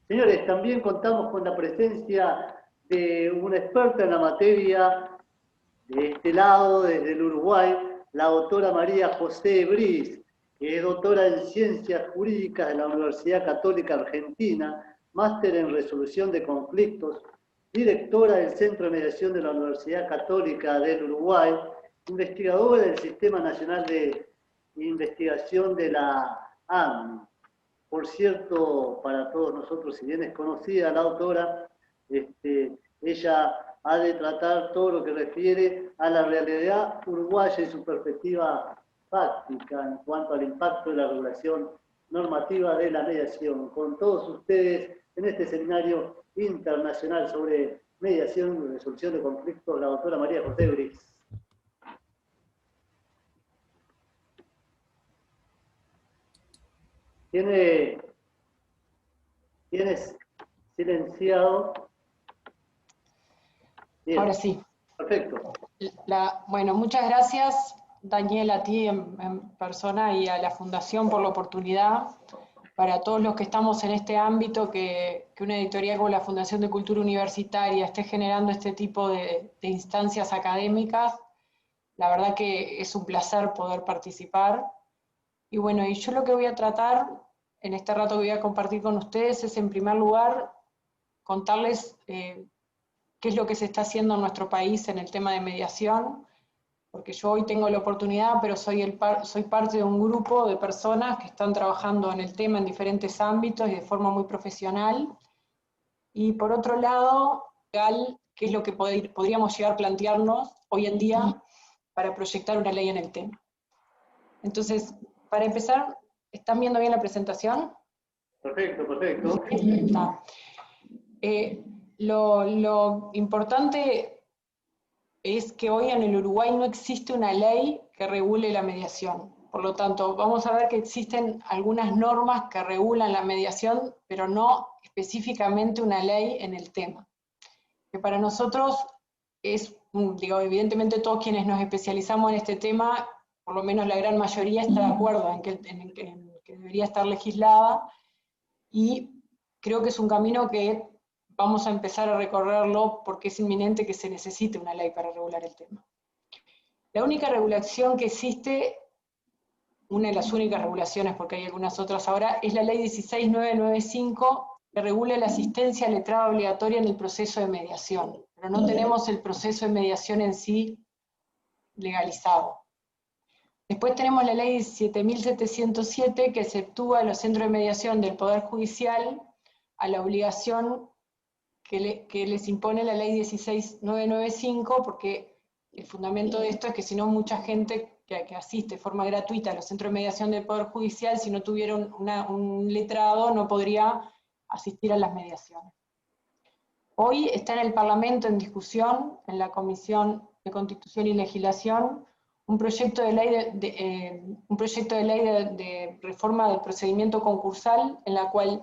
Señores, también contamos con la presencia de una experta en la materia de este lado, desde el Uruguay, la doctora María José Briz, que es doctora en Ciencias Jurídicas de la Universidad Católica Argentina, máster en Resolución de Conflictos, directora del Centro de Mediación de la Universidad Católica del Uruguay, investigadora del Sistema Nacional de Investigación de la ANMI. Por cierto, para todos nosotros, si bien es conocida la autora, ella ha de tratar todo lo que refiere a la realidad uruguaya y su perspectiva fáctica en cuanto al impacto de la regulación normativa de la mediación. Con todos ustedes en este seminario internacional sobre mediación y resolución de conflictos, la doctora María José Briz. ¿Tienes silenciado? Bien. Ahora sí. Perfecto. Bueno, muchas gracias, Daniel, a ti en persona y a la Fundación por la oportunidad para todos los que estamos en este ámbito, que una editorial como la Fundación de Cultura Universitaria esté generando este tipo de instancias académicas. La verdad que es un placer poder participar. Y bueno, y yo lo que voy a tratar en este rato que voy a compartir con ustedes es, en primer lugar, contarles qué es lo que se está haciendo en nuestro país en el tema de mediación, porque yo hoy tengo la oportunidad, pero soy parte de un grupo de personas que están trabajando en el tema en diferentes ámbitos y de forma muy profesional. Y por otro lado, qué es lo que podríamos llegar a plantearnos hoy en día para proyectar una ley en el tema. Entonces, para empezar, ¿están viendo bien la presentación? Perfecto, perfecto. Está. Lo importante es que hoy en el Uruguay no existe una ley que regule la mediación. Por lo tanto, vamos a ver que existen algunas normas que regulan la mediación, pero no específicamente una ley en el tema. Que para nosotros es, digo, evidentemente todos quienes nos especializamos en este tema, por lo menos la gran mayoría está de acuerdo en que debería estar legislada, y creo que es un camino que vamos a empezar a recorrerlo porque es inminente que se necesite una ley para regular el tema. La única regulación que existe, una de las únicas regulaciones, porque hay algunas otras ahora, es la ley 16995, que regula la asistencia al letrado obligatoria en el proceso de mediación, pero no tenemos el proceso de mediación en sí legalizado. Después tenemos la ley 7707, que exceptúa a los centros de mediación del Poder Judicial a la obligación que les impone la ley 16995, porque el fundamento de esto es que si no, mucha gente que asiste de forma gratuita a los centros de mediación del Poder Judicial, si no tuviera un letrado, no podría asistir a las mediaciones. Hoy está en el Parlamento en discusión, en la Comisión de Constitución y Legislación, un proyecto de ley de reforma del procedimiento concursal, en la cual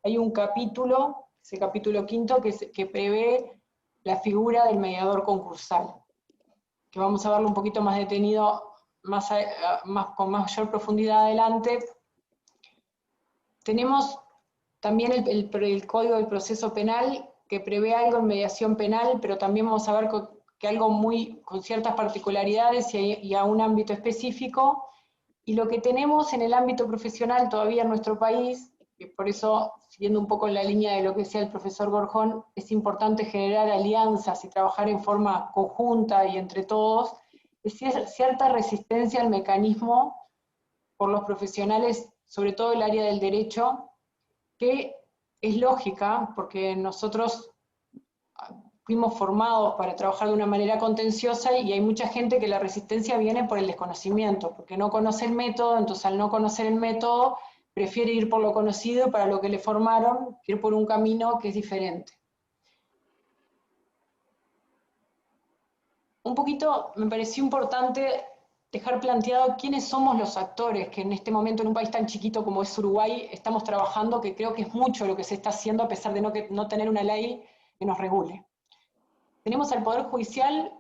hay un capítulo, ese capítulo quinto, que prevé la figura del mediador concursal, que vamos a verlo un poquito más detenido, con mayor profundidad adelante. Tenemos también el Código del Proceso Penal, que prevé algo en mediación penal, pero también vamos a ver que algo con ciertas particularidades y a un ámbito específico. Y lo que tenemos en el ámbito profesional todavía en nuestro país, y por eso, siguiendo un poco en la línea de lo que decía el profesor Gorjón, es importante generar alianzas y trabajar en forma conjunta y entre todos, es cierta resistencia al mecanismo por los profesionales, sobre todo el área del derecho, que es lógica, porque nosotros fuimos formados para trabajar de una manera contenciosa y hay mucha gente que la resistencia viene por el desconocimiento, porque no conoce el método, entonces al no conocer el método prefiere ir por lo conocido para lo que le formaron, ir por un camino que es diferente. Un poquito me pareció importante dejar planteado quiénes somos los actores que en este momento en un país tan chiquito como es Uruguay estamos trabajando, que creo que es mucho lo que se está haciendo a pesar de no tener una ley que nos regule. Tenemos al Poder Judicial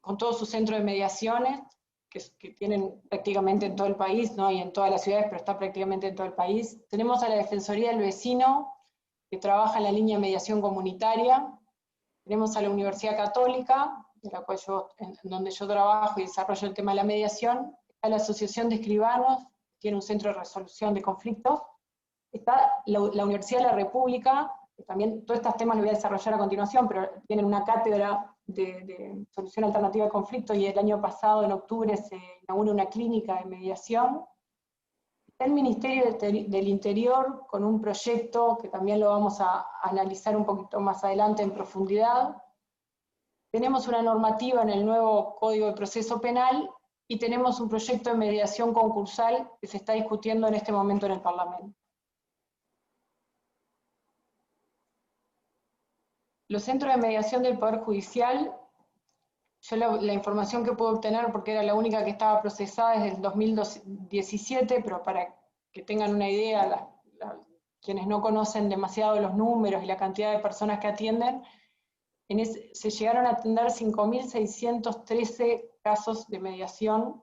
con todos sus centros de mediaciones, que tienen prácticamente en todo el país, no hay en todas las ciudades, pero está prácticamente en todo el país. Tenemos a la Defensoría del Vecino, que trabaja en la línea de mediación comunitaria. Tenemos a la Universidad Católica, en donde yo trabajo y desarrollo el tema de la mediación. Está la Asociación de Escribanos, que tiene un centro de resolución de conflictos. Está la Universidad de la República, que también todos estos temas los voy a desarrollar a continuación, pero tienen una cátedra de solución alternativa de conflictos, y el año pasado, en octubre, se inaugura una clínica de mediación. Está el Ministerio del Interior con un proyecto que también lo vamos a analizar un poquito más adelante en profundidad. Tenemos una normativa en el nuevo Código de Proceso Penal y tenemos un proyecto de mediación concursal que se está discutiendo en este momento en el Parlamento. Los centros de mediación del Poder Judicial, yo la información que puedo obtener, porque era la única que estaba procesada desde el 2017, pero para que tengan una idea, quienes no conocen demasiado los números y la cantidad de personas que atienden, se llegaron a atender 5.613 casos de mediación,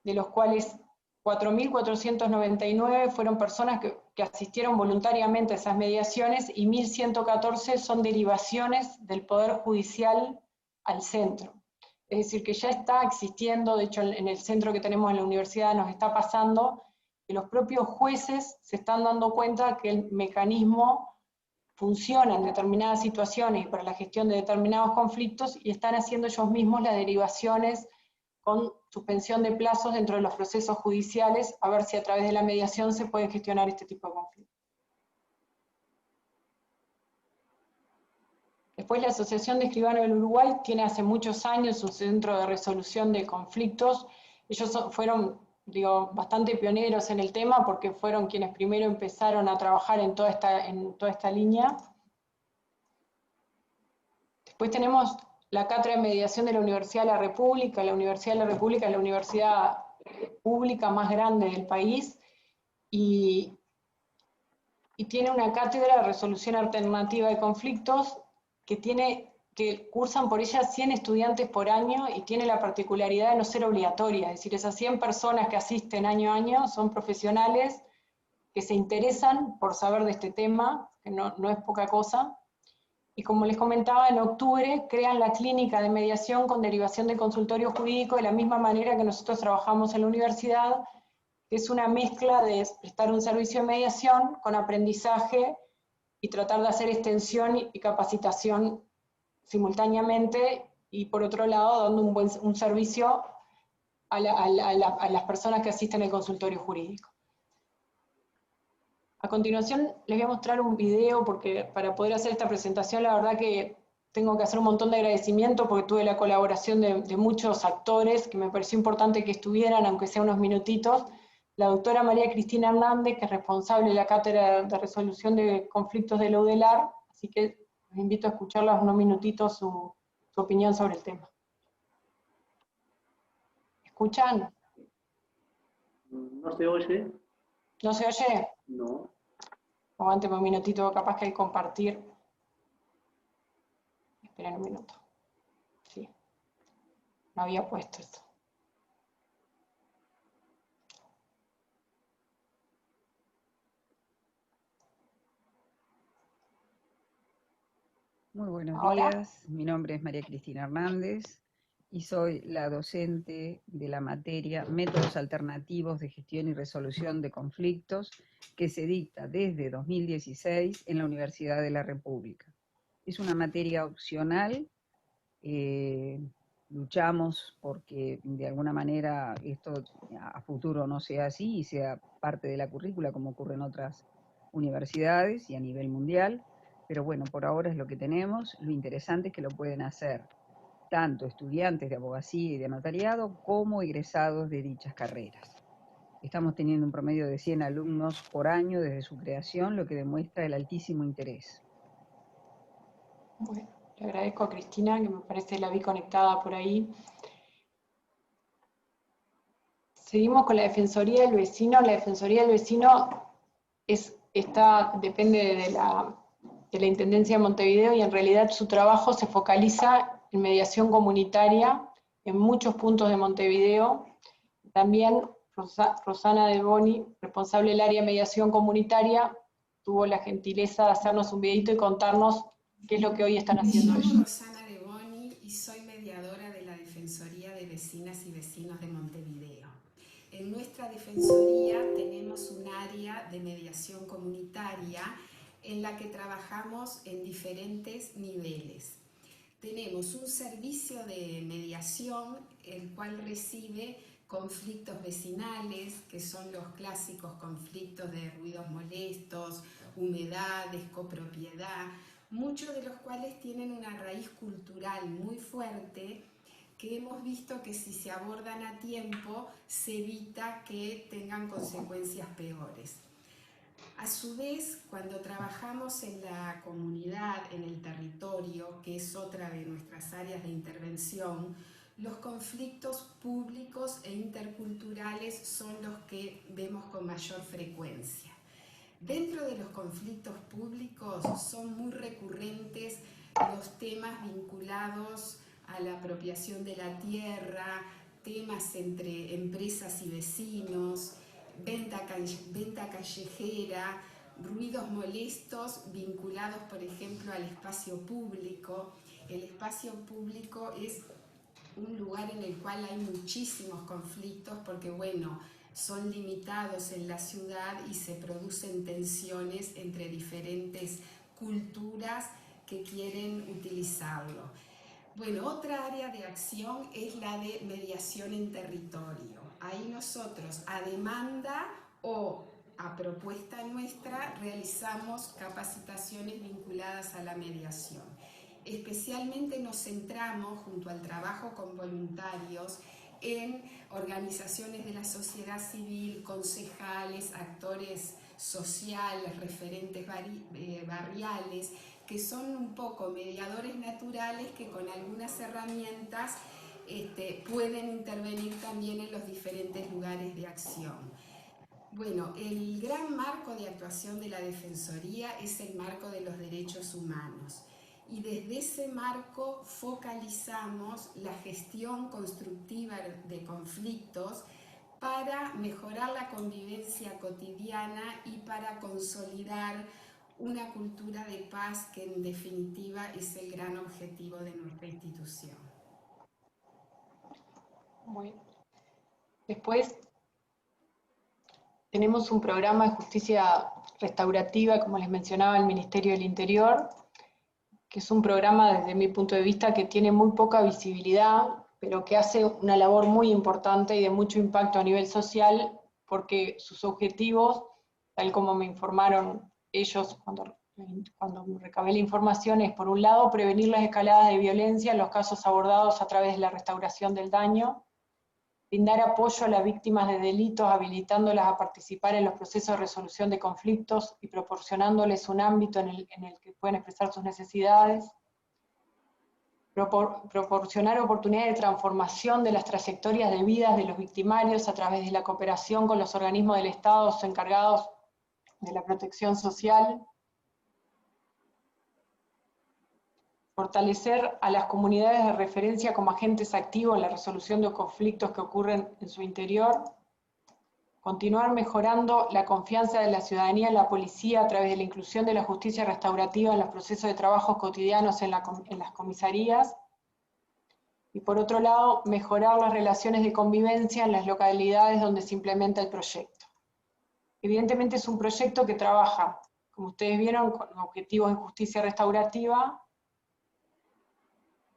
de los cuales 4.499 fueron personas que asistieron voluntariamente a esas mediaciones y 1.114 son derivaciones del Poder Judicial al centro. Es decir, que ya está existiendo, de hecho en el centro que tenemos en la universidad nos está pasando, que los propios jueces se están dando cuenta que el mecanismo funciona en determinadas situaciones y para la gestión de determinados conflictos y están haciendo ellos mismos las derivaciones con suspensión de plazos dentro de los procesos judiciales, a ver si a través de la mediación se puede gestionar este tipo de conflictos. Después la Asociación de Escribanos del Uruguay tiene hace muchos años un centro de resolución de conflictos. Ellos fueron, digo, bastante pioneros en el tema porque fueron quienes primero empezaron a trabajar en toda esta línea. Después tenemos la Cátedra de Mediación de la Universidad de la República. La Universidad de la República es la universidad pública más grande del país y tiene una cátedra de resolución alternativa de conflictos que cursan por ella 100 estudiantes por año y tiene la particularidad de no ser obligatoria, es decir, esas 100 personas que asisten año a año son profesionales que se interesan por saber de este tema, que no es poca cosa, y como les comentaba, en octubre crean la clínica de mediación con derivación de consultorio jurídico de la misma manera que nosotros trabajamos en la universidad, que es una mezcla de prestar un servicio de mediación con aprendizaje y tratar de hacer extensión y capacitación simultáneamente, y por otro lado dando un servicio a las personas que asisten al consultorio jurídico. A continuación les voy a mostrar un video, porque para poder hacer esta presentación la verdad que tengo que hacer un montón de agradecimiento porque tuve la colaboración de muchos actores que me pareció importante que estuvieran, aunque sea unos minutitos. La doctora María Cristina Hernández, que es responsable de la Cátedra de Resolución de Conflictos de la UDELAR, así que los invito a escucharla unos minutitos su opinión sobre el tema. ¿Escuchan? ¿No se oye? ¿No se oye? No. Aguánteme un minutito, capaz que hay que compartir. Esperen un minuto. Sí, no había puesto esto. Muy buenos ¿Ahora? días, mi nombre es María Cristina Hernández y soy la docente de la materia Métodos Alternativos de Gestión y Resolución de Conflictos que se dicta desde 2016 en la Universidad de la República. Es una materia opcional, luchamos porque de alguna manera esto a futuro no sea así y sea parte de la currícula como ocurre en otras universidades y a nivel mundial. Pero bueno, por ahora es lo que tenemos. Lo interesante es que lo pueden hacer tanto estudiantes de abogacía y de notariado como egresados de dichas carreras. Estamos teniendo un promedio de 100 alumnos por año desde su creación, lo que demuestra el altísimo interés. Bueno, le agradezco a Cristina, que me parece la vi conectada por ahí. Seguimos con la Defensoría del Vecino. La Defensoría del Vecino depende de la Intendencia de Montevideo y en realidad su trabajo se focaliza en mediación comunitaria en muchos puntos de Montevideo. También Rosana De Boni, responsable del área de mediación comunitaria, tuvo la gentileza de hacernos un videito y contarnos qué es lo que hoy están haciendo ellos. Me llamo Rosana De Boni y soy mediadora de la Defensoría de Vecinas y Vecinos de Montevideo. En nuestra defensoría tenemos un área de mediación comunitaria en la que trabajamos en diferentes niveles. Tenemos un servicio de mediación, el cual recibe conflictos vecinales, que son los clásicos conflictos de ruidos molestos, humedades, copropiedad, muchos de los cuales tienen una raíz cultural muy fuerte, que hemos visto que si se abordan a tiempo se evita que tengan consecuencias peores. A su vez, cuando trabajamos en la comunidad, en el territorio, que es otra de nuestras áreas de intervención, los conflictos públicos e interculturales son los que vemos con mayor frecuencia. Dentro de los conflictos públicos son muy recurrentes los temas vinculados a la apropiación de la tierra, temas entre empresas y vecinos, venta callejera, ruidos molestos vinculados, por ejemplo, al espacio público. El espacio público es un lugar en el cual hay muchísimos conflictos porque, bueno, son limitados en la ciudad y se producen tensiones entre diferentes culturas que quieren utilizarlo. Bueno, otra área de acción es la de mediación en territorio. Ahí nosotros, a demanda o a propuesta nuestra, realizamos capacitaciones vinculadas a la mediación. Especialmente nos centramos, junto al trabajo con voluntarios, en organizaciones de la sociedad civil, concejales, actores sociales, referentes barriales, que son un poco mediadores naturales que con algunas herramientas pueden intervenir también en los diferentes lugares de acción. Bueno, el gran marco de actuación de la Defensoría es el marco de los derechos humanos. Y desde ese marco focalizamos la gestión constructiva de conflictos para mejorar la convivencia cotidiana y para consolidar una cultura de paz que en definitiva es el gran objetivo de nuestra institución. Bueno. Después tenemos un programa de justicia restaurativa, como les mencionaba, el Ministerio del Interior, que es un programa desde mi punto de vista que tiene muy poca visibilidad, pero que hace una labor muy importante y de mucho impacto a nivel social, porque sus objetivos, tal como me informaron ellos cuando recabé la información, es por un lado prevenir las escaladas de violencia en los casos abordados a través de la restauración del daño, brindar apoyo a las víctimas de delitos, habilitándolas a participar en los procesos de resolución de conflictos y proporcionándoles un ámbito en el que pueden expresar sus necesidades, proporcionar oportunidades de transformación de las trayectorias de vidas de los victimarios a través de la cooperación con los organismos del Estado encargados de la protección social, fortalecer a las comunidades de referencia como agentes activos en la resolución de conflictos que ocurren en su interior, continuar mejorando la confianza de la ciudadanía en la policía a través de la inclusión de la justicia restaurativa en los procesos de trabajo cotidianos en las comisarías, y por otro lado, mejorar las relaciones de convivencia en las localidades donde se implementa el proyecto. Evidentemente es un proyecto que trabaja, como ustedes vieron, con objetivos de justicia restaurativa,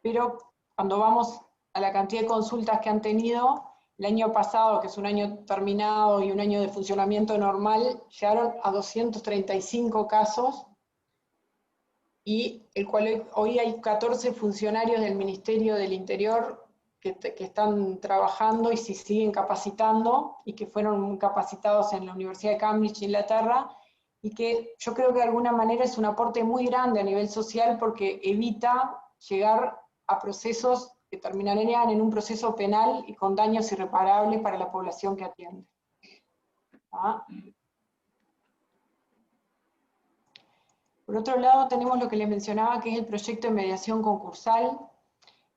pero cuando vamos a la cantidad de consultas que han tenido, el año pasado, que es un año terminado y un año de funcionamiento normal, llegaron a 235 casos, y el cual hoy hay 14 funcionarios del Ministerio del Interior que están trabajando y se siguen capacitando, y que fueron capacitados en la Universidad de Cambridge, Inglaterra, y que yo creo que de alguna manera es un aporte muy grande a nivel social porque evita llegar a procesos que terminarían en un proceso penal y con daños irreparables para la población que atiende. Por otro lado, tenemos lo que les mencionaba, que es el proyecto de mediación concursal,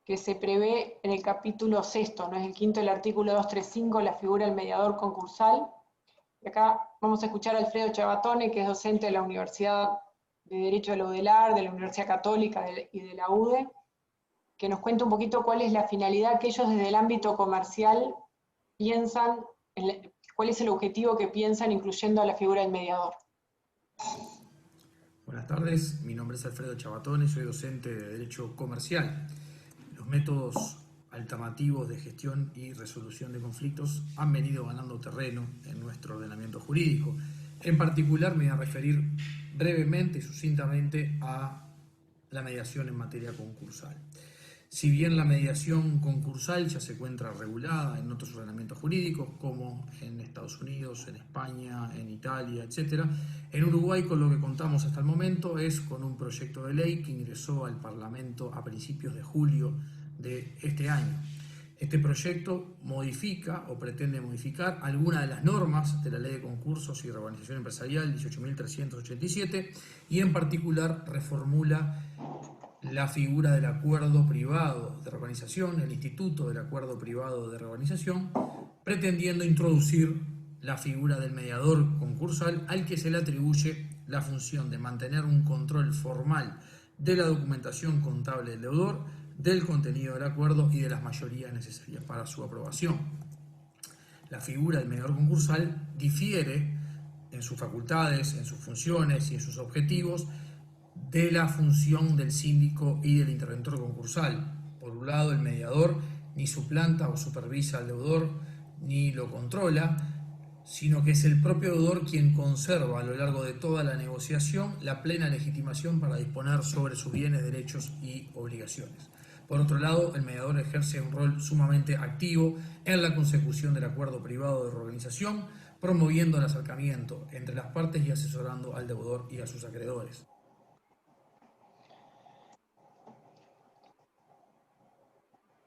que se prevé en el capítulo 6º, ¿no? Es el 5º del artículo 235, la figura del mediador concursal. Y acá vamos a escuchar a Alfredo Chavatone, que es docente de la Universidad de Derecho de la UDELAR, de la Universidad Católica y de la UDE, que nos cuenta un poquito cuál es la finalidad que ellos desde el ámbito comercial piensan, cuál es el objetivo que piensan incluyendo a la figura del mediador. Buenas tardes, mi nombre es Alfredo Chavatone, soy docente de Derecho Comercial. Los métodos alternativos de gestión y resolución de conflictos han venido ganando terreno en nuestro ordenamiento jurídico. En particular me voy a referir brevemente y sucintamente a la mediación en materia concursal. Si bien la mediación concursal ya se encuentra regulada en otros ordenamientos jurídicos, como en Estados Unidos, en España, en Italia, etc., en Uruguay con lo que contamos hasta el momento es con un proyecto de ley que ingresó al Parlamento a principios de julio de este año. Este proyecto modifica o pretende modificar algunas de las normas de la Ley de Concursos y Reorganización Empresarial 18.387 y en particular reformula la figura del acuerdo privado de reorganización, el Instituto del Acuerdo Privado de Reorganización, pretendiendo introducir la figura del mediador concursal al que se le atribuye la función de mantener un control formal de la documentación contable del deudor, del contenido del acuerdo y de las mayorías necesarias para su aprobación. La figura del mediador concursal difiere en sus facultades, en sus funciones y en sus objetivos de la función del síndico y del interventor concursal. Por un lado, el mediador ni suplanta o supervisa al deudor ni lo controla, sino que es el propio deudor quien conserva a lo largo de toda la negociación la plena legitimación para disponer sobre sus bienes, derechos y obligaciones. Por otro lado, el mediador ejerce un rol sumamente activo en la consecución del acuerdo privado de reorganización, promoviendo el acercamiento entre las partes y asesorando al deudor y a sus acreedores.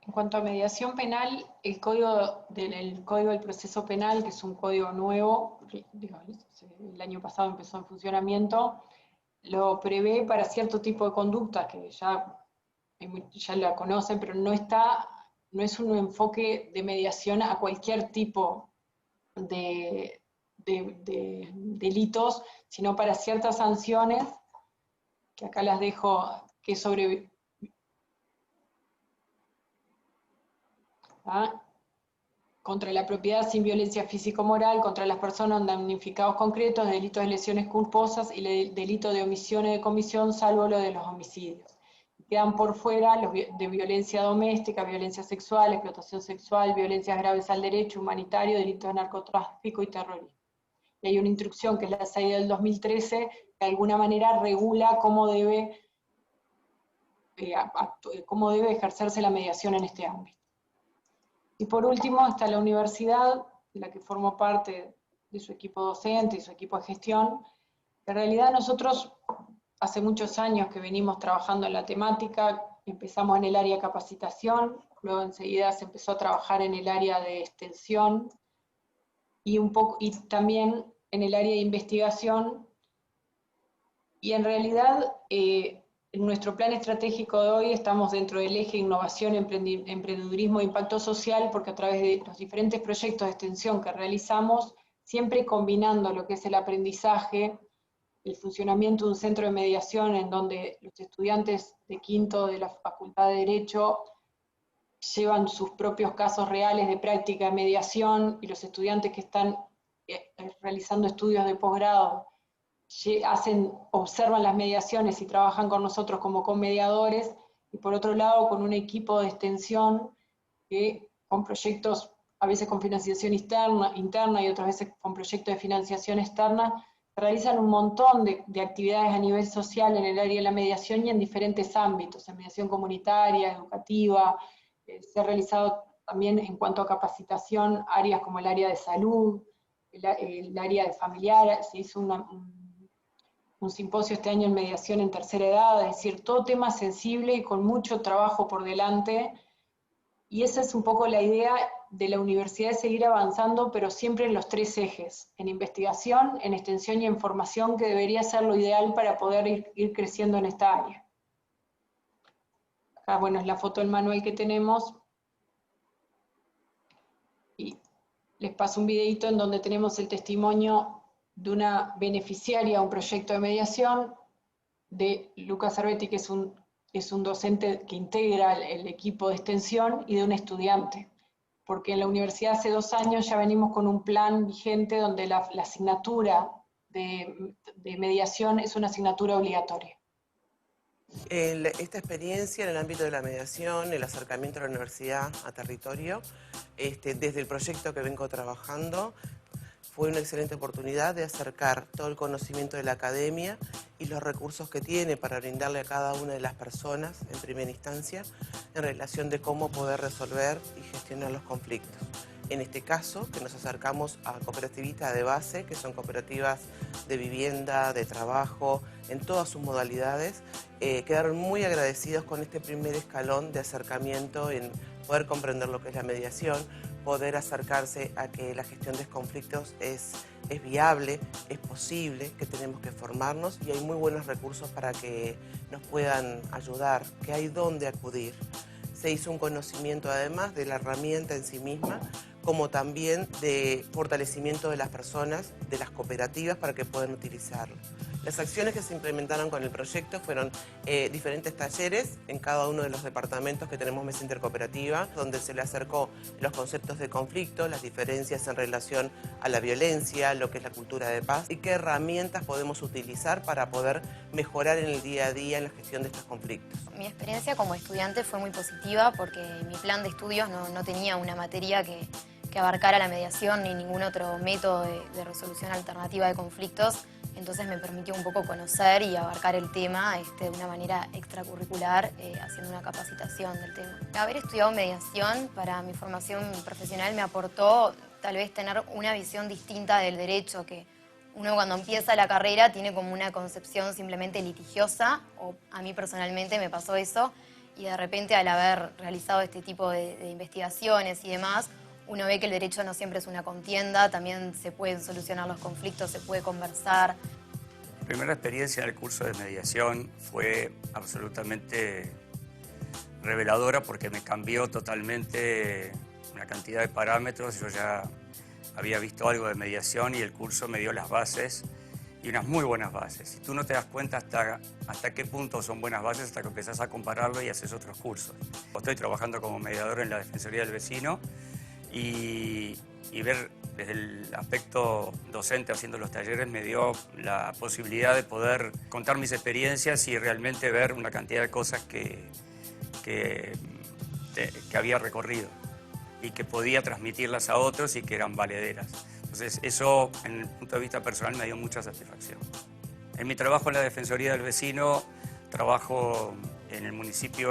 En cuanto a mediación penal, el código del proceso penal, que es un código nuevo, el año pasado empezó en funcionamiento, lo prevé para cierto tipo de conductas que ya la conocen, pero no es un enfoque de mediación a cualquier tipo de delitos, sino para ciertas sanciones, que acá las dejo, que contra la propiedad sin violencia físico-moral, contra las personas damnificados concretos, delitos de lesiones culposas y delito de omisión y de comisión, salvo lo de los homicidios. Quedan por fuera los de violencia doméstica, violencia sexual, explotación sexual, violencias graves al derecho humanitario, delitos de narcotráfico y terrorismo. Y hay una instrucción, que es la 6 del 2013, que de alguna manera regula cómo debe ejercerse la mediación en este ámbito. Y por último está la universidad, de la que formo parte de su equipo docente y su equipo de gestión. En realidad nosotros hace muchos años que venimos trabajando en la temática, empezamos en el área de capacitación, luego enseguida se empezó a trabajar en el área de extensión y también en el área de investigación. Y en realidad en nuestro plan estratégico de hoy estamos dentro del eje innovación, emprendedurismo e impacto social, porque a través de los diferentes proyectos de extensión que realizamos, siempre combinando lo que es el aprendizaje, el funcionamiento de un centro de mediación en donde los estudiantes de quinto de la Facultad de Derecho llevan sus propios casos reales de práctica de mediación, y los estudiantes que están realizando estudios de posgrado observan las mediaciones y trabajan con nosotros como comediadores, y por otro lado con un equipo de extensión que con proyectos, a veces con financiación interna y otras veces con proyectos de financiación externa, realizan un montón de actividades a nivel social en el área de la mediación y en diferentes ámbitos, en mediación comunitaria, educativa. Se ha realizado también en cuanto a capacitación áreas como el área de salud, el área de familiar. Se hizo un simposio este año en mediación en tercera edad, es decir, todo tema sensible y con mucho trabajo por delante. Y esa es un poco la idea de la universidad, de seguir avanzando, pero siempre en los tres ejes, en investigación, en extensión y en formación, que debería ser lo ideal para poder ir creciendo en esta área. Acá, bueno, es la foto del manual que tenemos. Y les paso un videito en donde tenemos el testimonio de una beneficiaria a un proyecto de mediación, de Lucas Cervetti, que es un docente que integra el equipo de extensión, y de un estudiante, porque en la universidad hace 2 años ya venimos con un plan vigente donde la asignatura de mediación es una asignatura obligatoria. Esta experiencia en el ámbito de la mediación, el acercamiento a la universidad, a territorio, desde el proyecto que vengo trabajando, fue una excelente oportunidad de acercar todo el conocimiento de la academia y los recursos que tiene para brindarle a cada una de las personas, en primera instancia, en relación de cómo poder resolver y gestionar los conflictos. En este caso, que nos acercamos a cooperativistas de base, que son cooperativas de vivienda, de trabajo, en todas sus modalidades, quedaron muy agradecidos con este primer escalón de acercamiento en poder comprender lo que es la mediación, poder acercarse a que la gestión de conflictos es es viable, es posible, que tenemos que formarnos y hay muy buenos recursos para que nos puedan ayudar, que hay dónde acudir. Se hizo un conocimiento además de la herramienta en sí misma, como también de fortalecimiento de las personas, de las cooperativas para que puedan utilizarlo. Las acciones que se implementaron con el proyecto fueron diferentes talleres en cada uno de los departamentos que tenemos mesa intercooperativa, donde se le acercó los conceptos de conflicto, las diferencias en relación a la violencia, lo que es la cultura de paz y qué herramientas podemos utilizar para poder mejorar en el día a día en la gestión de estos conflictos. Mi experiencia como estudiante fue muy positiva porque mi plan de estudios no tenía una materia que abarcara la mediación ni ningún otro método de resolución alternativa de conflictos. Entonces me permitió un poco conocer y abarcar el tema de una manera extracurricular, haciendo una capacitación del tema. Haber estudiado mediación para mi formación profesional me aportó tal vez tener una visión distinta del derecho, que uno cuando empieza la carrera tiene como una concepción simplemente litigiosa, o a mí personalmente me pasó eso, y de repente al haber realizado este tipo de investigaciones y demás, uno ve que el derecho no siempre es una contienda, también se pueden solucionar los conflictos, se puede conversar. Mi primera experiencia en el curso de mediación fue absolutamente reveladora porque me cambió totalmente una cantidad de parámetros. Yo ya había visto algo de mediación y el curso me dio las bases y unas muy buenas bases. Y tú no te das cuenta hasta qué punto son buenas bases hasta que empezás a compararlo y haces otros cursos. Estoy trabajando como mediador en la Defensoría del Vecino y ver desde el aspecto docente haciendo los talleres me dio la posibilidad de poder contar mis experiencias y realmente ver una cantidad de cosas que había recorrido y que podía transmitirlas a otros y que eran valederas. Entonces eso, en el punto de vista personal, me dio mucha satisfacción. En mi trabajo en la Defensoría del Vecino, trabajo en el municipio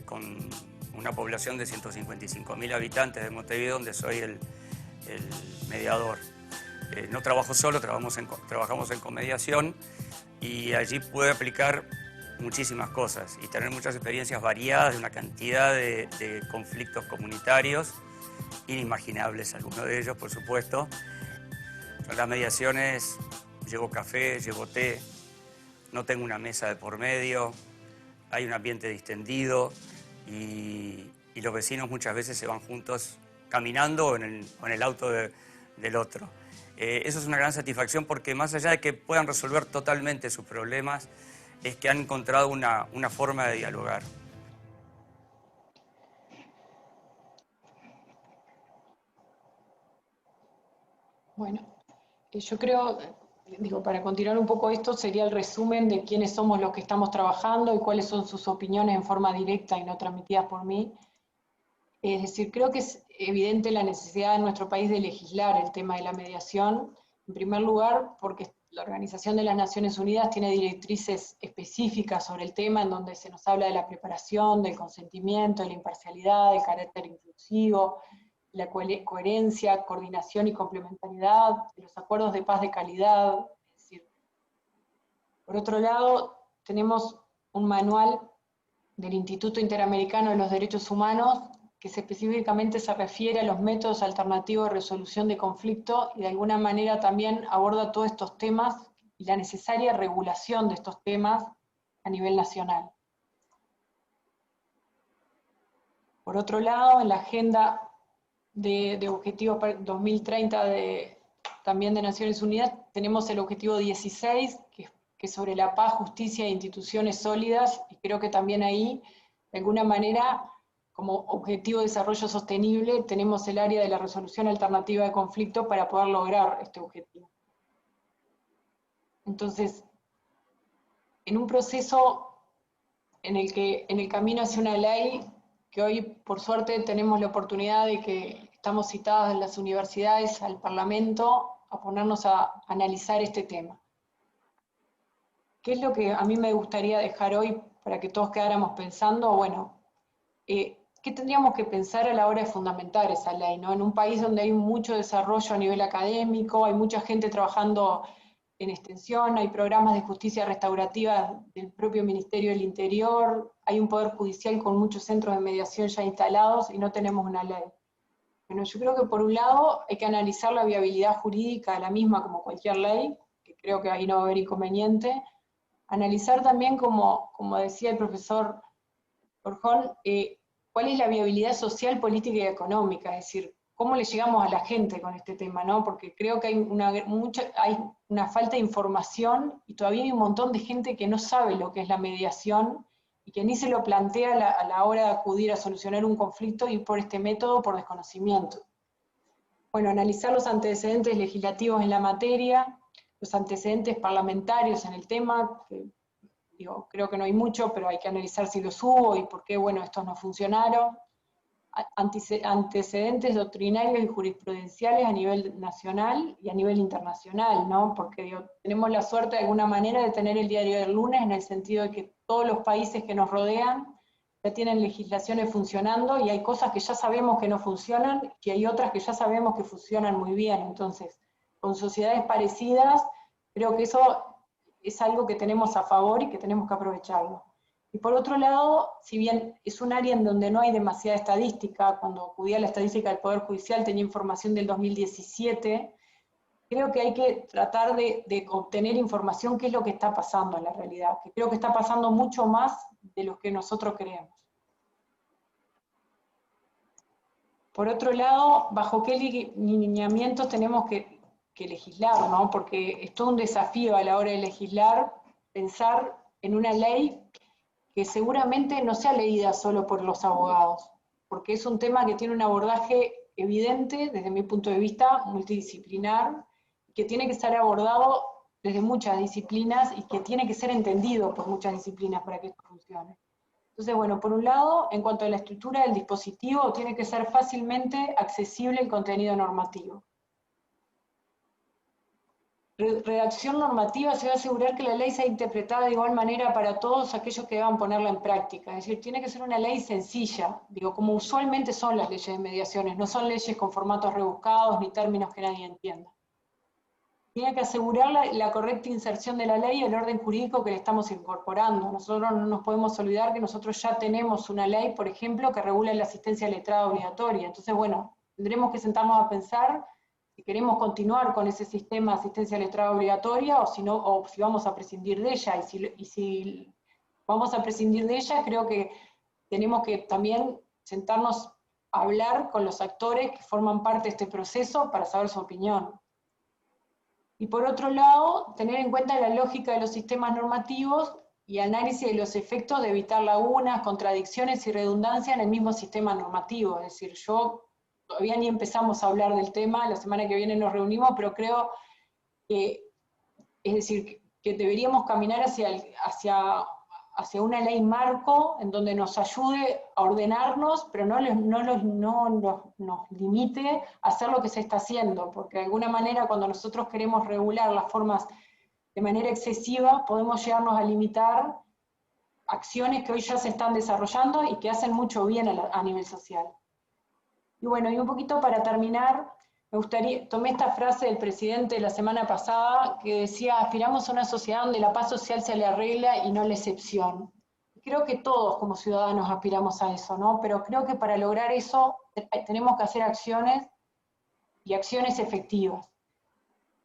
con una población de 155.000 habitantes de Montevideo, donde soy el mediador. No trabajo solo, trabajamos en comediación y allí pude aplicar muchísimas cosas y tener muchas experiencias variadas de una cantidad de conflictos comunitarios inimaginables, algunos de ellos, por supuesto. En las mediaciones llevo café, llevo té, no tengo una mesa de por medio, hay un ambiente distendido y los vecinos muchas veces se van juntos caminando o en el auto del otro. Eso es una gran satisfacción porque más allá de que puedan resolver totalmente sus problemas, es que han encontrado una forma de dialogar. Bueno, yo creo, para continuar un poco esto, sería el resumen de quiénes somos los que estamos trabajando y cuáles son sus opiniones en forma directa y no transmitidas por mí. Es decir, creo que es evidente la necesidad en nuestro país de legislar el tema de la mediación, en primer lugar porque la Organización de las Naciones Unidas tiene directrices específicas sobre el tema en donde se nos habla de la preparación, del consentimiento, de la imparcialidad, del carácter inclusivo, la coherencia, coordinación y complementariedad, de los acuerdos de paz de calidad. Es decir, por otro lado, tenemos un manual del Instituto Interamericano de los Derechos Humanos que específicamente se refiere a los métodos alternativos de resolución de conflicto y de alguna manera también aborda todos estos temas y la necesaria regulación de estos temas a nivel nacional. Por otro lado, en la agenda de objetivos para 2030 también de Naciones Unidas, tenemos el objetivo 16, que es sobre la paz, justicia e instituciones sólidas, y creo que también ahí, de alguna manera, como objetivo de desarrollo sostenible, tenemos el área de la resolución alternativa de conflicto para poder lograr este objetivo. Entonces, en un proceso en el camino hacia una ley, que hoy, por suerte, tenemos la oportunidad de que estamos citadas en las universidades, al Parlamento, a ponernos a analizar este tema. ¿Qué es lo que a mí me gustaría dejar hoy para que todos quedáramos pensando? Bueno, ¿qué tendríamos que pensar a la hora de fundamentar esa ley, ¿no? En un país donde hay mucho desarrollo a nivel académico, hay mucha gente trabajando en extensión, hay programas de justicia restaurativa del propio Ministerio del Interior, hay un poder judicial con muchos centros de mediación ya instalados y no tenemos una ley. Bueno, yo creo que por un lado hay que analizar la viabilidad jurídica de la misma como cualquier ley, que creo que ahí no va a haber inconveniente. Analizar también, como decía el profesor Orjón, cuál es la viabilidad social, política y económica, es decir, cómo le llegamos a la gente con este tema, ¿no? Porque creo que hay una falta de información y todavía hay un montón de gente que no sabe lo que es la mediación y que ni se lo plantea a la hora de acudir a solucionar un conflicto y por este método por desconocimiento. Bueno, analizar los antecedentes legislativos en la materia, los antecedentes parlamentarios en el tema, que digo, creo que no hay mucho, pero hay que analizar si los hubo y por qué, bueno, estos no funcionaron. Antecedentes doctrinarios y jurisprudenciales a nivel nacional y a nivel internacional, ¿no? Porque digo, tenemos la suerte de alguna manera de tener el diario del lunes en el sentido de que todos los países que nos rodean ya tienen legislaciones funcionando y hay cosas que ya sabemos que no funcionan y hay otras que ya sabemos que funcionan muy bien. Entonces, con sociedades parecidas, creo que eso es algo que tenemos a favor y que tenemos que aprovecharlo. Y por otro lado, si bien es un área en donde no hay demasiada estadística, cuando acudí a la estadística del Poder Judicial tenía información del 2017, creo que hay que tratar de obtener información qué es lo que está pasando en la realidad, que creo que está pasando mucho más de lo que nosotros creemos. Por otro lado, ¿bajo qué lineamientos tenemos que legislar, ¿no? Porque es todo un desafío a la hora de legislar, pensar en una ley que seguramente no sea leída solo por los abogados, porque es un tema que tiene un abordaje evidente, desde mi punto de vista, multidisciplinar, que tiene que ser abordado desde muchas disciplinas y que tiene que ser entendido por muchas disciplinas para que esto funcione. Entonces, bueno, por un lado, en cuanto a la estructura del dispositivo, tiene que ser fácilmente accesible el contenido normativo. Redacción normativa se va a asegurar que la ley sea interpretada de igual manera para todos aquellos que deban ponerla en práctica. Es decir, tiene que ser una ley sencilla, digo, como usualmente son las leyes de mediaciones, no son leyes con formatos rebuscados ni términos que nadie entienda. Tiene que asegurar la correcta inserción de la ley y el orden jurídico que le estamos incorporando. Nosotros no nos podemos olvidar que nosotros ya tenemos una ley, por ejemplo, que regula la asistencia letrada obligatoria. Entonces, bueno, tendremos que sentarnos a pensar si queremos continuar con ese sistema de asistencia letrada obligatoria o si no, o si vamos a prescindir de ella. Y si vamos a prescindir de ella, creo que tenemos que también sentarnos a hablar con los actores que forman parte de este proceso para saber su opinión. Y por otro lado, tener en cuenta la lógica de los sistemas normativos y análisis de los efectos de evitar lagunas, contradicciones y redundancia en el mismo sistema normativo. Es decir, todavía ni empezamos a hablar del tema, la semana que viene nos reunimos, pero creo que, es decir, que deberíamos caminar hacia una ley marco en donde nos ayude a ordenarnos, pero no nos limite a hacer lo que se está haciendo, porque de alguna manera cuando nosotros queremos regular las formas de manera excesiva, podemos llegarnos a limitar acciones que hoy ya se están desarrollando y que hacen mucho bien a nivel social. Y bueno, y un poquito para terminar, tomé esta frase del presidente la semana pasada que decía, aspiramos a una sociedad donde la paz social sea la regla y no la excepción. Creo que todos como ciudadanos aspiramos a eso, ¿no? Pero creo que para lograr eso tenemos que hacer acciones y acciones efectivas.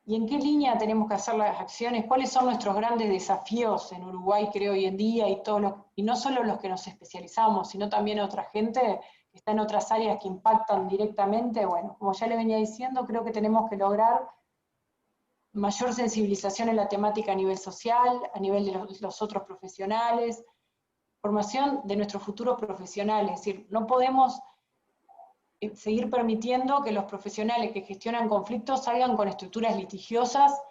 ¿Y en qué línea tenemos que hacer las acciones? ¿Cuáles son nuestros grandes desafíos en Uruguay, creo, hoy en día? Y no solo los que nos especializamos, sino también otra gente que está en otras áreas que impactan directamente. Bueno, como ya le venía diciendo, creo que tenemos que lograr mayor sensibilización en la temática a nivel social, a nivel de los otros profesionales, formación de nuestros futuros profesionales. Es decir, no podemos seguir permitiendo que los profesionales que gestionan conflictos salgan con estructuras litigiosas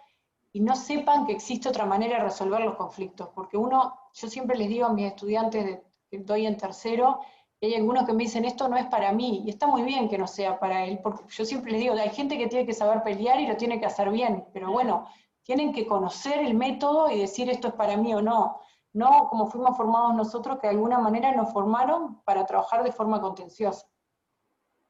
y no sepan que existe otra manera de resolver los conflictos. Porque yo siempre les digo a mis estudiantes que doy en tercero, y hay algunos que me dicen, esto no es para mí, y está muy bien que no sea para él, porque yo siempre les digo, hay gente que tiene que saber pelear y lo tiene que hacer bien, pero bueno, tienen que conocer el método y decir esto es para mí o no. No como fuimos formados nosotros, que de alguna manera nos formaron para trabajar de forma contenciosa.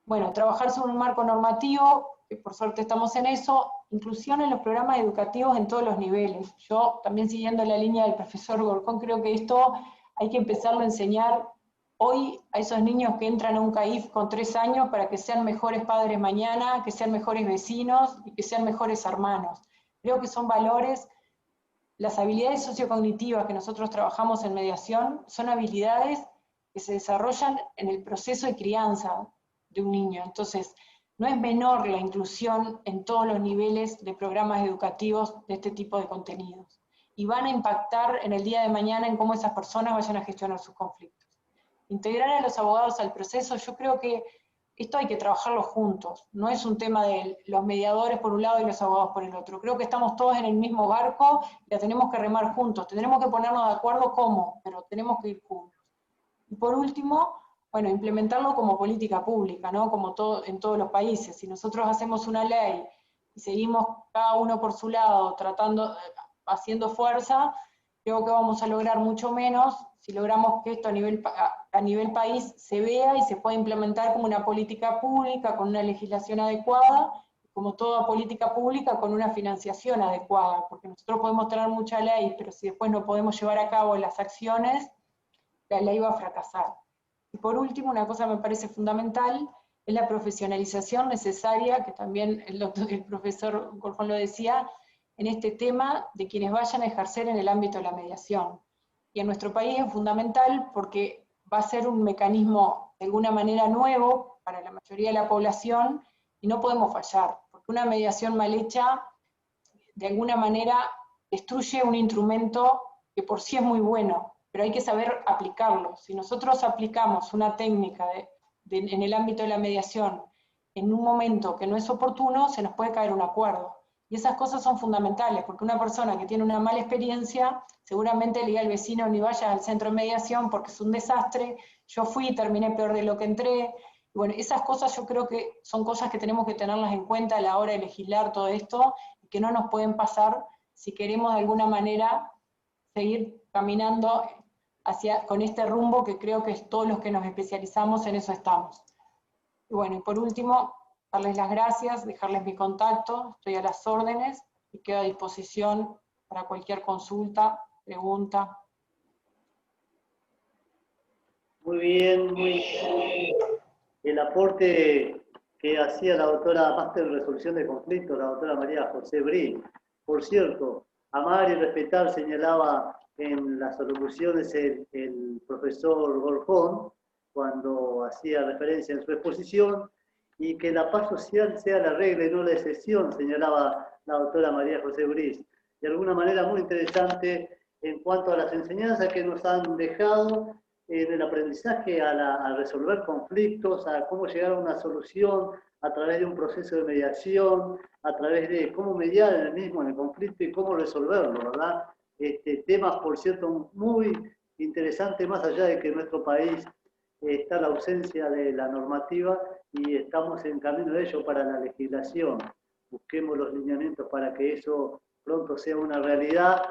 Bueno, trabajar sobre un marco normativo, que por suerte estamos en eso, inclusión en los programas educativos en todos los niveles. Yo, también siguiendo la línea del profesor Gorcón, creo que esto hay que empezarlo a enseñar hoy a esos niños que entran a un CAIF con 3 años para que sean mejores padres mañana, que sean mejores vecinos y que sean mejores hermanos. Creo que son valores. Las habilidades sociocognitivas que nosotros trabajamos en mediación son habilidades que se desarrollan en el proceso de crianza de un niño. Entonces, no es menor la inclusión en todos los niveles de programas educativos de este tipo de contenidos. Y van a impactar en el día de mañana en cómo esas personas vayan a gestionar sus conflictos. Integrar a los abogados al proceso, yo creo que esto hay que trabajarlo juntos. No es un tema de los mediadores por un lado y los abogados por el otro. Creo que estamos todos en el mismo barco y la tenemos que remar juntos. Tendremos que ponernos de acuerdo cómo, pero tenemos que ir juntos. Y por último, bueno, implementarlo como política pública, ¿no? Como en todos los países. Si nosotros hacemos una ley y seguimos cada uno por su lado, haciendo fuerza, creo que vamos a lograr mucho menos si logramos que esto a nivel país se vea y se pueda implementar como una política pública, con una legislación adecuada, como toda política pública, con una financiación adecuada, porque nosotros podemos tener mucha ley, pero si después no podemos llevar a cabo las acciones, la ley va a fracasar. Y por último, una cosa que me parece fundamental, es la profesionalización necesaria, que también el profesor Gorjón lo decía, en este tema de quienes vayan a ejercer en el ámbito de la mediación. Y en nuestro país es fundamental porque va a ser un mecanismo de alguna manera nuevo para la mayoría de la población y no podemos fallar, porque una mediación mal hecha de alguna manera destruye un instrumento que por sí es muy bueno, pero hay que saber aplicarlo. Si nosotros aplicamos una técnica en el ámbito de la mediación en un momento que no es oportuno, se nos puede caer un acuerdo. Y esas cosas son fundamentales, porque una persona que tiene una mala experiencia, seguramente le diga al vecino ni vayas al centro de mediación porque es un desastre, yo fui y terminé peor de lo que entré. Y bueno, esas cosas yo creo que son cosas que tenemos que tenerlas en cuenta a la hora de legislar todo esto, y que no nos pueden pasar si queremos de alguna manera seguir caminando con este rumbo que creo que todos los que nos especializamos en eso estamos. Y bueno, y por último, darles las gracias, dejarles mi contacto, estoy a las órdenes y quedo a disposición para cualquier consulta, pregunta. Muy bien, muy bien. El aporte que hacía la doctora máster en resolución de conflictos, la doctora María José Brí. Por cierto, amar y respetar señalaba en las alocuciones el profesor Gorjón, cuando hacía referencia en su exposición, y que la paz social sea la regla y no la excepción, señalaba la doctora María José Briz. De alguna manera muy interesante en cuanto a las enseñanzas que nos han dejado en el aprendizaje a resolver conflictos, a cómo llegar a una solución a través de un proceso de mediación, a través de cómo mediar en el mismo, en el conflicto y cómo resolverlo, ¿verdad? Temas, por cierto, muy interesantes, más allá de que en nuestro país está la ausencia de la normativa y estamos en camino de ello para la legislación. Busquemos los lineamientos para que eso pronto sea una realidad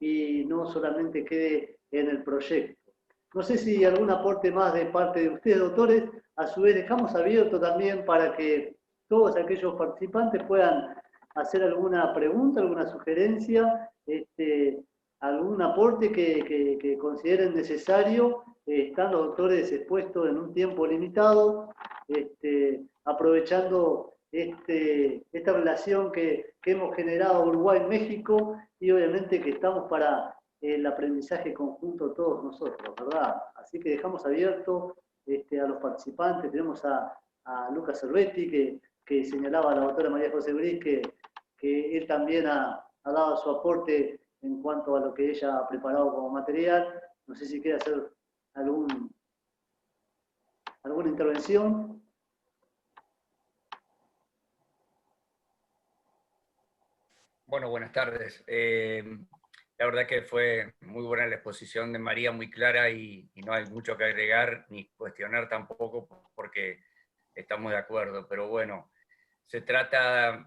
y no solamente quede en el proyecto. No sé si algún aporte más de parte de ustedes, doctores. A su vez dejamos abierto también para que todos aquellos participantes puedan hacer alguna pregunta, alguna sugerencia, algún aporte que consideren necesario. Están los doctores expuestos en un tiempo limitado, aprovechando esta relación que hemos generado Uruguay-México y obviamente que estamos para el aprendizaje conjunto todos nosotros, ¿verdad? Así que dejamos abierto a los participantes. Tenemos a Lucas Cervetti, que señalaba a la doctora María José Briz, que él también ha dado su aporte en cuanto a lo que ella ha preparado como material. No sé si quiere hacer alguna intervención. Bueno, buenas tardes. La verdad que fue muy buena la exposición de María, muy clara y no hay mucho que agregar ni cuestionar tampoco porque estamos de acuerdo. Pero bueno, se trata,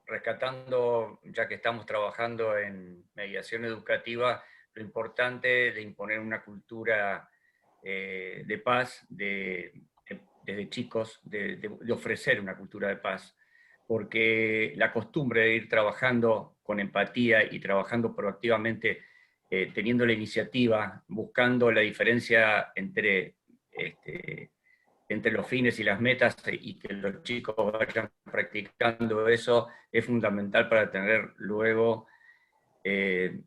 rescatando, ya que estamos trabajando en mediación educativa, lo importante de imponer una cultura de paz desde chicos, de ofrecer una cultura de paz, porque la costumbre de ir trabajando con empatía y trabajando proactivamente, teniendo la iniciativa, buscando la diferencia entre entre los fines y las metas, y que los chicos vayan practicando eso, es fundamental para tener luego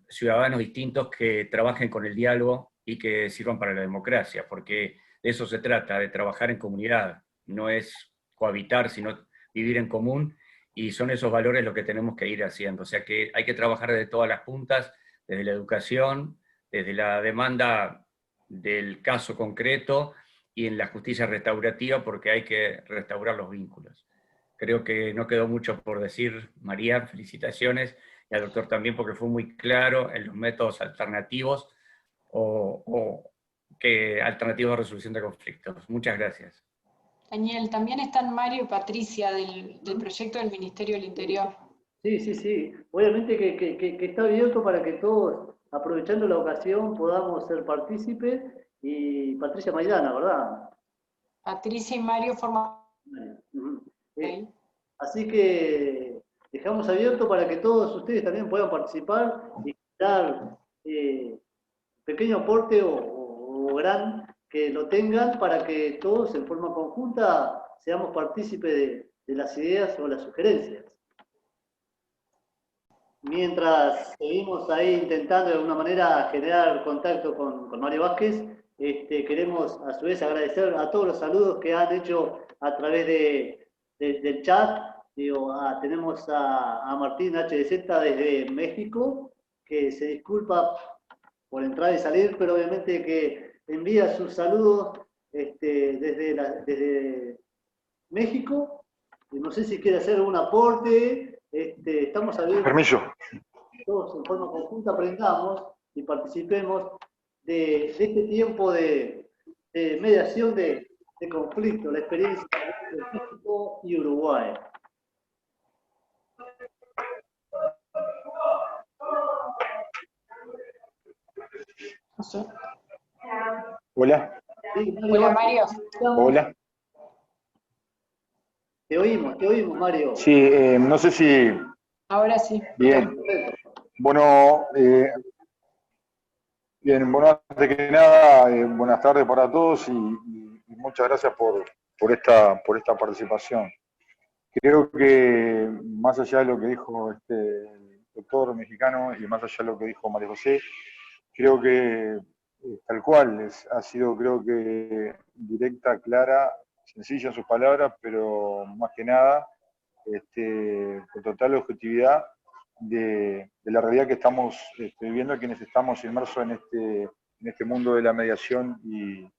ciudadanos distintos que trabajen con el diálogo y que sirvan para la democracia, porque de eso se trata, de trabajar en comunidad, no es cohabitar, sino vivir en común, y son esos valores los que tenemos que ir haciendo. O sea que hay que trabajar desde todas las puntas, desde la educación, desde la demanda del caso concreto, y en la justicia restaurativa, porque hay que restaurar los vínculos. Creo que no quedó mucho por decir, María, felicitaciones, y al doctor también, porque fue muy claro en los métodos alternativos alternativos de resolución de conflictos. Muchas gracias. Daniel, también están Mario y Patricia del proyecto del Ministerio del Interior. Sí. Obviamente que está abierto para que todos, aprovechando la ocasión, podamos ser partícipes. Y Patricia Maidana, ¿verdad? Patricia y Mario forman... Así que dejamos abierto para que todos ustedes también puedan participar y dar pequeño aporte o gran que lo tengan, para que todos en forma conjunta seamos partícipes de las ideas o las sugerencias. Mientras seguimos ahí intentando de alguna manera generar contacto con Mario Vázquez, queremos a su vez agradecer a todos los saludos que han hecho a través del chat. Tenemos a Martín HDZ desde México, que se disculpa por entrar y salir, pero obviamente que envía sus saludos desde México. No sé si quiere hacer un aporte. Estamos abiertos. Permiso. Todos en forma conjunta aprendamos y participemos de este tiempo de mediación de conflicto, la experiencia de México y Uruguay. Hola. Sí, Hola, Mario. Hola. Te oímos, Mario. Sí, no sé si... Ahora sí. Bien. Bueno, antes que nada, buenas tardes para todos y muchas gracias por esta participación. Creo que más allá de lo que dijo el doctor mexicano y más allá de lo que dijo María José, creo que tal cual ha sido, creo que directa, clara, sencilla en sus palabras, pero más que nada con total objetividad de la realidad que estamos viviendo, quienes estamos inmersos en este mundo de la mediación y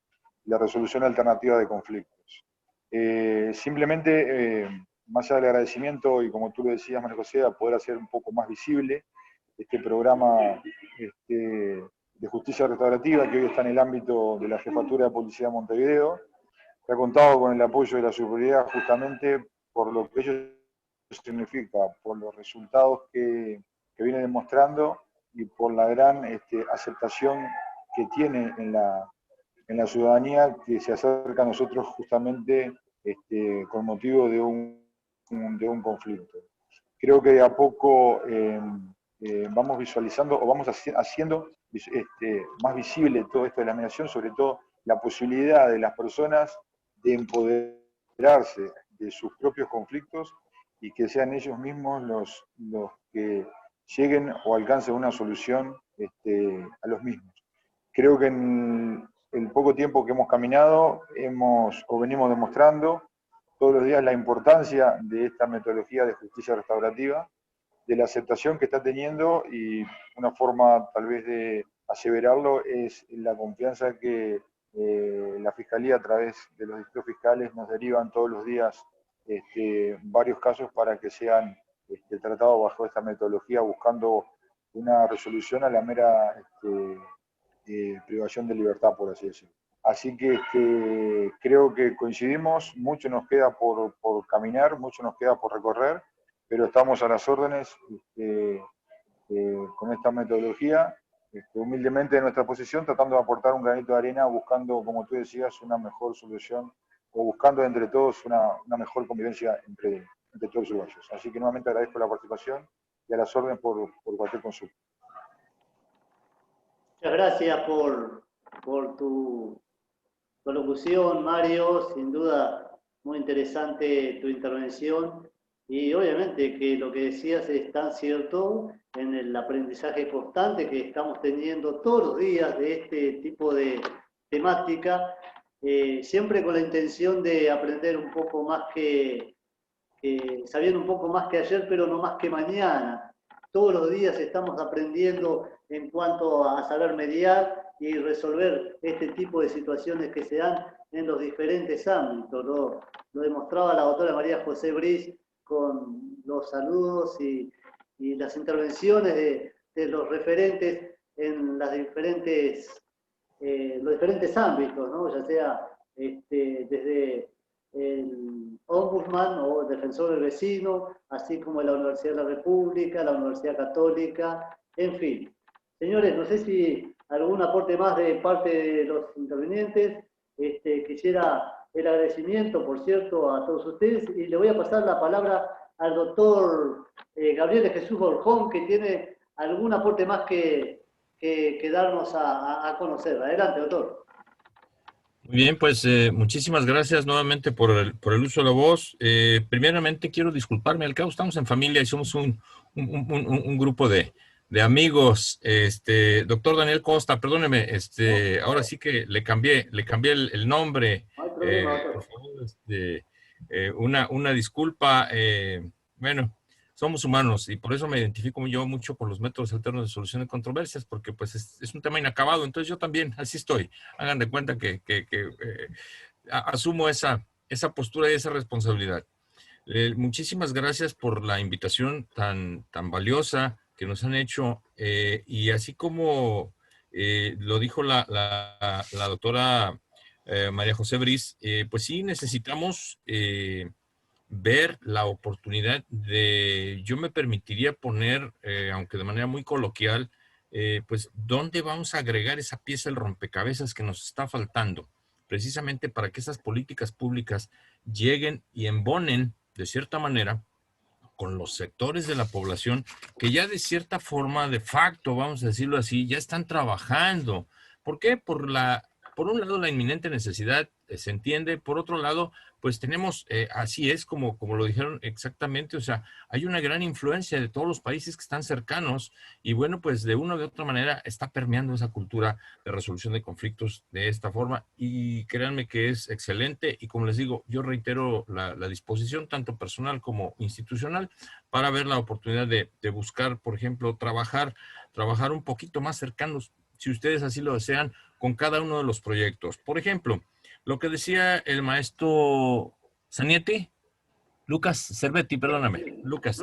la resolución alternativa de conflictos. Simplemente, más allá del agradecimiento, y como tú lo decías, María José, a poder hacer un poco más visible este programa de justicia restaurativa, que hoy está en el ámbito de la Jefatura de Policía de Montevideo, que ha contado con el apoyo de la superioridad justamente por lo que ello significa, por los resultados que viene demostrando y por la gran aceptación que tiene en la ciudadanía, que se acerca a nosotros justamente con motivo de un conflicto. Creo que de a poco vamos visualizando o vamos haciendo más visible todo esto de la mediación, sobre todo la posibilidad de las personas de empoderarse de sus propios conflictos y que sean ellos mismos los que lleguen o alcancen una solución a los mismos. Creo que en el poco tiempo que hemos caminado venimos demostrando todos los días la importancia de esta metodología de justicia restaurativa, de la aceptación que está teniendo, y una forma tal vez de aseverarlo es la confianza que la Fiscalía a través de los distritos fiscales nos derivan todos los días varios casos para que sean tratados bajo esta metodología, buscando una resolución a la mera privación de libertad, por así decirlo. Así que creo que coincidimos, mucho nos queda por caminar, mucho nos queda por recorrer, pero estamos a las órdenes con esta metodología, humildemente de nuestra posición, tratando de aportar un granito de arena, buscando, como tú decías, una mejor solución, o buscando entre todos una mejor convivencia entre todos los uruguayos. Así que nuevamente agradezco la participación y a las órdenes por cualquier consulta. Muchas gracias por tu tu alocución, Mario, sin duda muy interesante tu intervención y obviamente que lo que decías es tan cierto en el aprendizaje constante que estamos teniendo todos los días de este tipo de temática, siempre con la intención de aprender un poco más sabiendo un poco más que ayer, pero no más que mañana. Todos los días estamos aprendiendo en cuanto a saber mediar y resolver este tipo de situaciones que se dan en los diferentes ámbitos. Lo demostraba la doctora María José Briz con los saludos y las intervenciones de los referentes en las los diferentes ámbitos, ¿no? Ya sea desde el Ombudsman o el Defensor del Vecino, así como la Universidad de la República, la Universidad Católica, en fin. Señores, no sé si algún aporte más de parte de los intervinientes. Quisiera el agradecimiento, por cierto, a todos ustedes y le voy a pasar la palabra al doctor Gabriel de Jesús Borjón, que tiene algún aporte más que darnos a conocer. Adelante, doctor. Muy bien, pues muchísimas gracias nuevamente por el uso de la voz. Primeramente quiero disculparme, al cabo estamos en familia y somos un grupo de amigos. Doctor Daniel Costa, perdóneme, ahora sí que le cambié el nombre. Por favor, una disculpa. Bueno, somos humanos y por eso me identifico yo mucho con los métodos alternos de solución de controversias, porque pues es un tema inacabado, entonces yo también así estoy. Hagan de cuenta que asumo esa postura y esa responsabilidad. Muchísimas gracias por la invitación tan valiosa que nos han hecho y así como lo dijo la doctora María José Briz, pues sí necesitamos ver la oportunidad de, yo me permitiría poner, aunque de manera muy coloquial, pues dónde vamos a agregar esa pieza del rompecabezas que nos está faltando, precisamente para que esas políticas públicas lleguen y embonen de cierta manera con los sectores de la población que ya de cierta forma, de facto, vamos a decirlo así, ya están trabajando. ¿Por qué? Por un lado, la inminente necesidad se entiende, por otro lado, pues tenemos, así es como lo dijeron exactamente, o sea, hay una gran influencia de todos los países que están cercanos y bueno, pues de una u otra manera está permeando esa cultura de resolución de conflictos de esta forma y créanme que es excelente y como les digo, yo reitero la disposición tanto personal como institucional para ver la oportunidad de buscar, por ejemplo, trabajar un poquito más cercanos, si ustedes así lo desean, con cada uno de los proyectos. Por ejemplo, lo que decía el maestro Zanietti, Lucas Cervetti, perdóname, Lucas,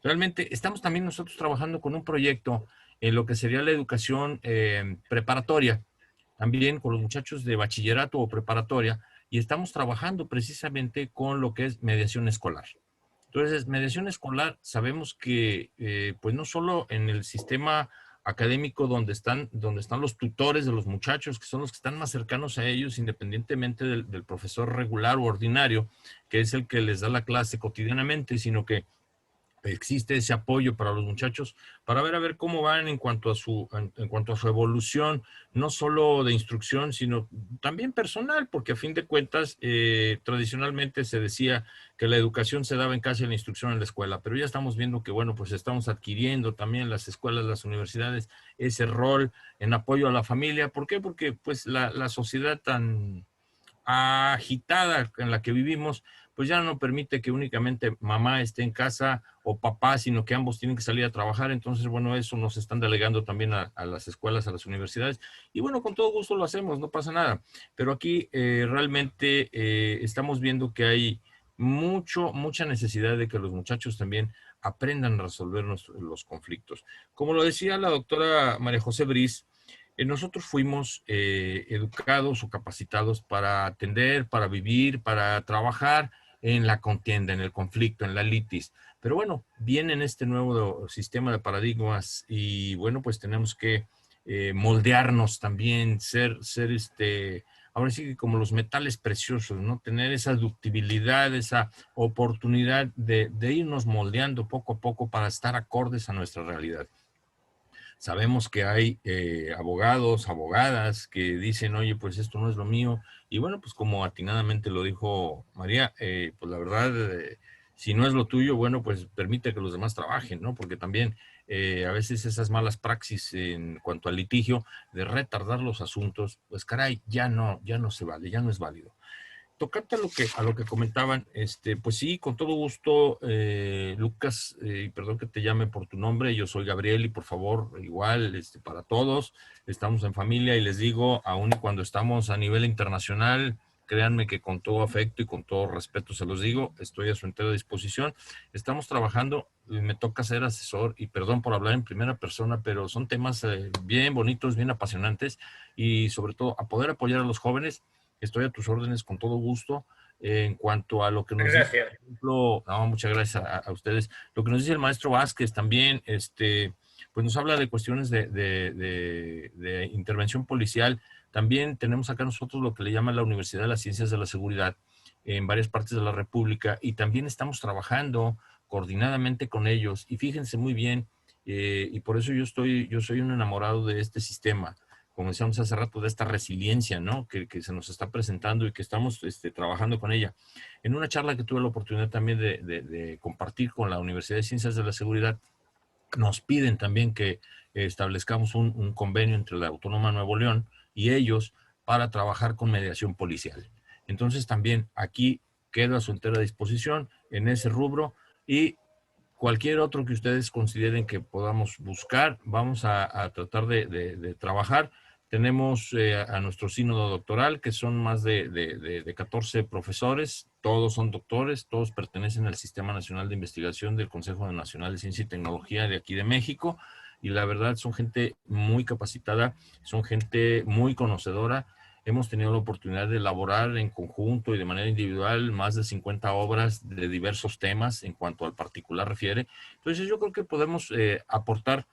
realmente estamos también nosotros trabajando con un proyecto en lo que sería la educación preparatoria, también con los muchachos de bachillerato o preparatoria, y estamos trabajando precisamente con lo que es mediación escolar. Entonces, mediación escolar, sabemos que pues no solo en el sistema académico donde están los tutores de los muchachos, que son los que están más cercanos a ellos, independientemente del profesor regular o ordinario, que es el que les da la clase cotidianamente, sino que existe ese apoyo para los muchachos para ver cómo van en cuanto a su evolución, no solo de instrucción, sino también personal, porque a fin de cuentas, tradicionalmente se decía que la educación se daba en casa y la instrucción en la escuela, pero ya estamos viendo que, bueno, pues estamos adquiriendo también las escuelas, las universidades, ese rol en apoyo a la familia. ¿Por qué? Porque pues la sociedad tan agitada en la que vivimos, pues ya no permite que únicamente mamá esté en casa o papá, sino que ambos tienen que salir a trabajar. Entonces, bueno, eso nos están delegando también a las escuelas, a las universidades. Y bueno, con todo gusto lo hacemos, no pasa nada. Pero aquí realmente estamos viendo que hay mucha necesidad de que los muchachos también aprendan a resolver los conflictos. Como lo decía la doctora María José Briz, nosotros fuimos educados o capacitados para atender, para vivir, para trabajar en la contienda, en el conflicto, en la litis. Pero bueno, viene en este nuevo sistema de paradigmas y bueno, pues tenemos que moldearnos también, ser ahora sí que como los metales preciosos, ¿no? Tener esa ductibilidad, esa oportunidad de irnos moldeando poco a poco para estar acordes a nuestra realidad. Sabemos que hay abogados, abogadas que dicen, oye, pues esto no es lo mío. Y bueno, pues como atinadamente lo dijo María, pues la verdad, si no es lo tuyo, bueno, pues permite que los demás trabajen, ¿no? Porque también a veces esas malas praxis en cuanto al litigio de retardar los asuntos, pues caray, ya no se vale, ya no es válido. Tocante a lo que comentaban, pues sí, con todo gusto, Lucas, perdón que te llame por tu nombre, yo soy Gabriel y por favor, igual, para todos, estamos en familia y les digo, aun y cuando estamos a nivel internacional, créanme que con todo afecto y con todo respeto se los digo, estoy a su entera disposición, estamos trabajando, me toca ser asesor y perdón por hablar en primera persona, pero son temas bien bonitos, bien apasionantes y sobre todo a poder apoyar a los jóvenes. Estoy a tus órdenes con todo gusto. En cuanto a lo que nos dice, por ejemplo, no, muchas gracias a ustedes. Lo que nos dice el maestro Vázquez también, pues nos habla de cuestiones de intervención policial. También tenemos acá nosotros lo que le llaman la Universidad de las Ciencias de la Seguridad en varias partes de la República y también estamos trabajando coordinadamente con ellos. Y fíjense muy bien, y por eso yo soy un enamorado de este sistema, como decíamos hace rato, de esta resiliencia, ¿no? Que se nos está presentando y que estamos trabajando con ella. En una charla que tuve la oportunidad también de compartir con la Universidad de Ciencias de la Seguridad, nos piden también que establezcamos un convenio entre la Autónoma de Nuevo León y ellos para trabajar con mediación policial. Entonces también aquí quedo a su entera disposición en ese rubro y cualquier otro que ustedes consideren que podamos buscar, vamos a tratar de trabajar. Tenemos a nuestro sínodo doctoral, que son más de 14 profesores, todos son doctores, todos pertenecen al Sistema Nacional de Investigación del Consejo Nacional de Ciencia y Tecnología de aquí de México, y la verdad son gente muy capacitada, son gente muy conocedora. Hemos tenido la oportunidad de elaborar en conjunto y de manera individual más de 50 obras de diversos temas en cuanto al particular refiere. Entonces yo creo que podemos aportar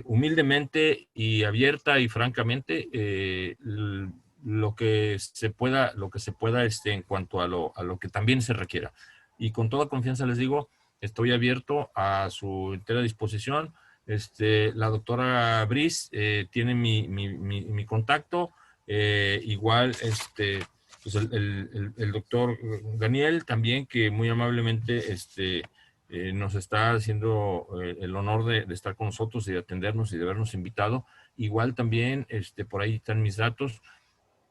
humildemente y abierta y francamente lo que se pueda en cuanto a lo que también se requiera. Y con toda confianza les digo, estoy abierto a su entera disposición. La doctora Briz tiene mi contacto, igual pues el doctor Daniel también, que muy amablemente nos está haciendo el honor de estar con nosotros y de atendernos y de habernos invitado. Igual también, por ahí están mis datos.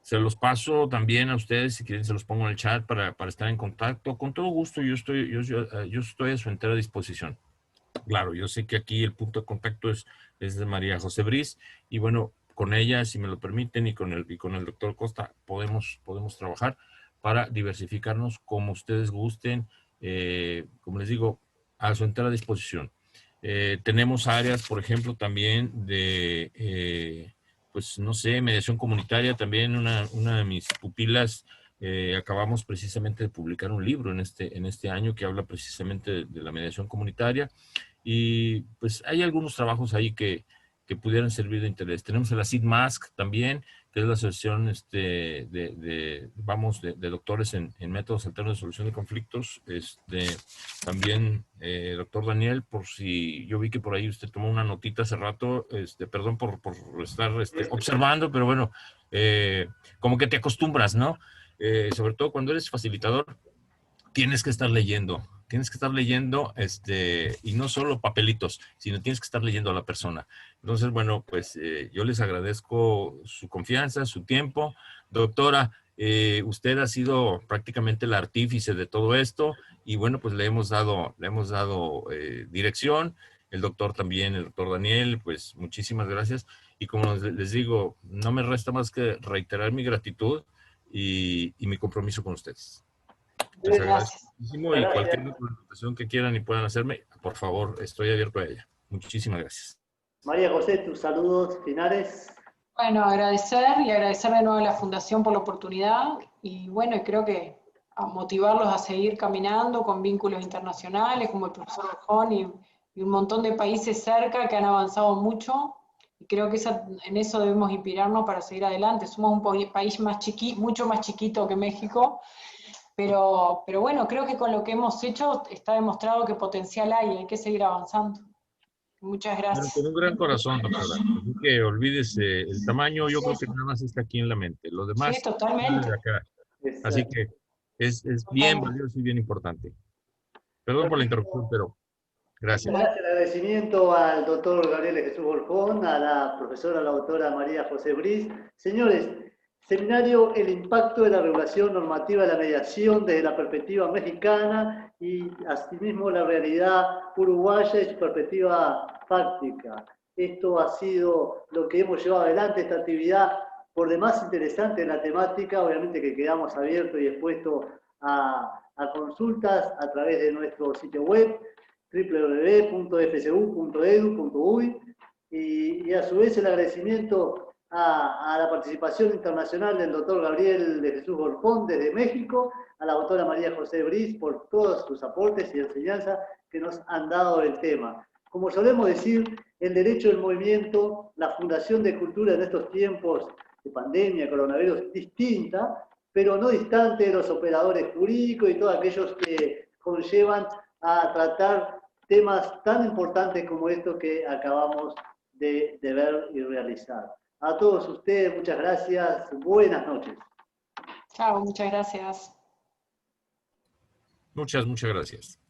Se los paso también a ustedes, si quieren se los pongo en el chat para estar en contacto. Con todo gusto, yo estoy a su entera disposición. Claro, yo sé que aquí el punto de contacto es de María José Briz, y bueno, con ella, si me lo permiten, y con el doctor Costa, podemos trabajar para diversificarnos como ustedes gusten. Como les digo, a su entera disposición. Tenemos áreas, por ejemplo, también de, pues no sé, mediación comunitaria. También una de mis pupilas, acabamos precisamente de publicar un libro en este año que habla precisamente de la mediación comunitaria. Y pues hay algunos trabajos ahí que pudieran servir de interés. Tenemos el ACID-MASC también, que es la asociación de doctores en métodos alternos de solución de conflictos. También, doctor Daniel, por si yo vi que por ahí usted tomó una notita hace rato, perdón por estar observando, pero bueno, como que te acostumbras, ¿no? Sobre todo cuando eres facilitador, tienes que estar leyendo, y no solo papelitos, sino tienes que estar leyendo a la persona. Entonces, bueno, pues yo les agradezco su confianza, su tiempo. Doctora, usted ha sido prácticamente la artífice de todo esto, y bueno, pues le hemos dado dirección. El doctor también, el doctor Daniel, pues muchísimas gracias. Y como les digo, no me resta más que reiterar mi gratitud y mi compromiso con ustedes. Les agradezco muchísimo, y cualquier presentación que quieran y puedan hacerme, por favor, estoy abierto a ella. Muchísimas gracias. María José, tus saludos finales. Bueno, agradecer de nuevo a la Fundación por la oportunidad, y bueno, creo que a motivarlos a seguir caminando con vínculos internacionales como el profesor Orjón y un montón de países cerca que han avanzado mucho, y creo que en eso debemos inspirarnos para seguir adelante. Somos un país mucho más chiquito que México, pero bueno, creo que con lo que hemos hecho está demostrado que potencial hay que seguir avanzando. Muchas Pero gracias. con un gran corazón, doctora. Así que olvídese, el tamaño yo creo que nada más está aquí en la mente. Lo Sí, demás sale totalmente. de acá. Así Exacto. que es bien valioso y bien importante. Perdón por la interrupción, pero gracias. Gracias, el agradecimiento al doctor Gabriel Jesús Golfón, a la profesora, la doctora María José Briz. Señores, seminario El impacto de la regulación normativa de la mediación desde la perspectiva mexicana y asimismo la realidad uruguaya y su perspectiva fáctica. Esto ha sido lo que hemos llevado adelante, esta actividad por demás interesante en la temática, obviamente que quedamos abiertos y expuestos a consultas a través de nuestro sitio web www.fcu.edu.uy y a su vez el agradecimiento a la participación internacional del doctor Gabriel de Jesús Golfón desde México, a la doctora María José Briz por todos sus aportes y enseñanzas que nos han dado el tema. Como solemos decir, el derecho del movimiento, la fundación de cultura en estos tiempos de pandemia, coronavirus, distinta, pero no distante de los operadores jurídicos y todos aquellos que conllevan a tratar temas tan importantes como estos que acabamos de ver y realizar. A todos ustedes, muchas gracias. Buenas noches. Chao, muchas gracias. Muchas gracias.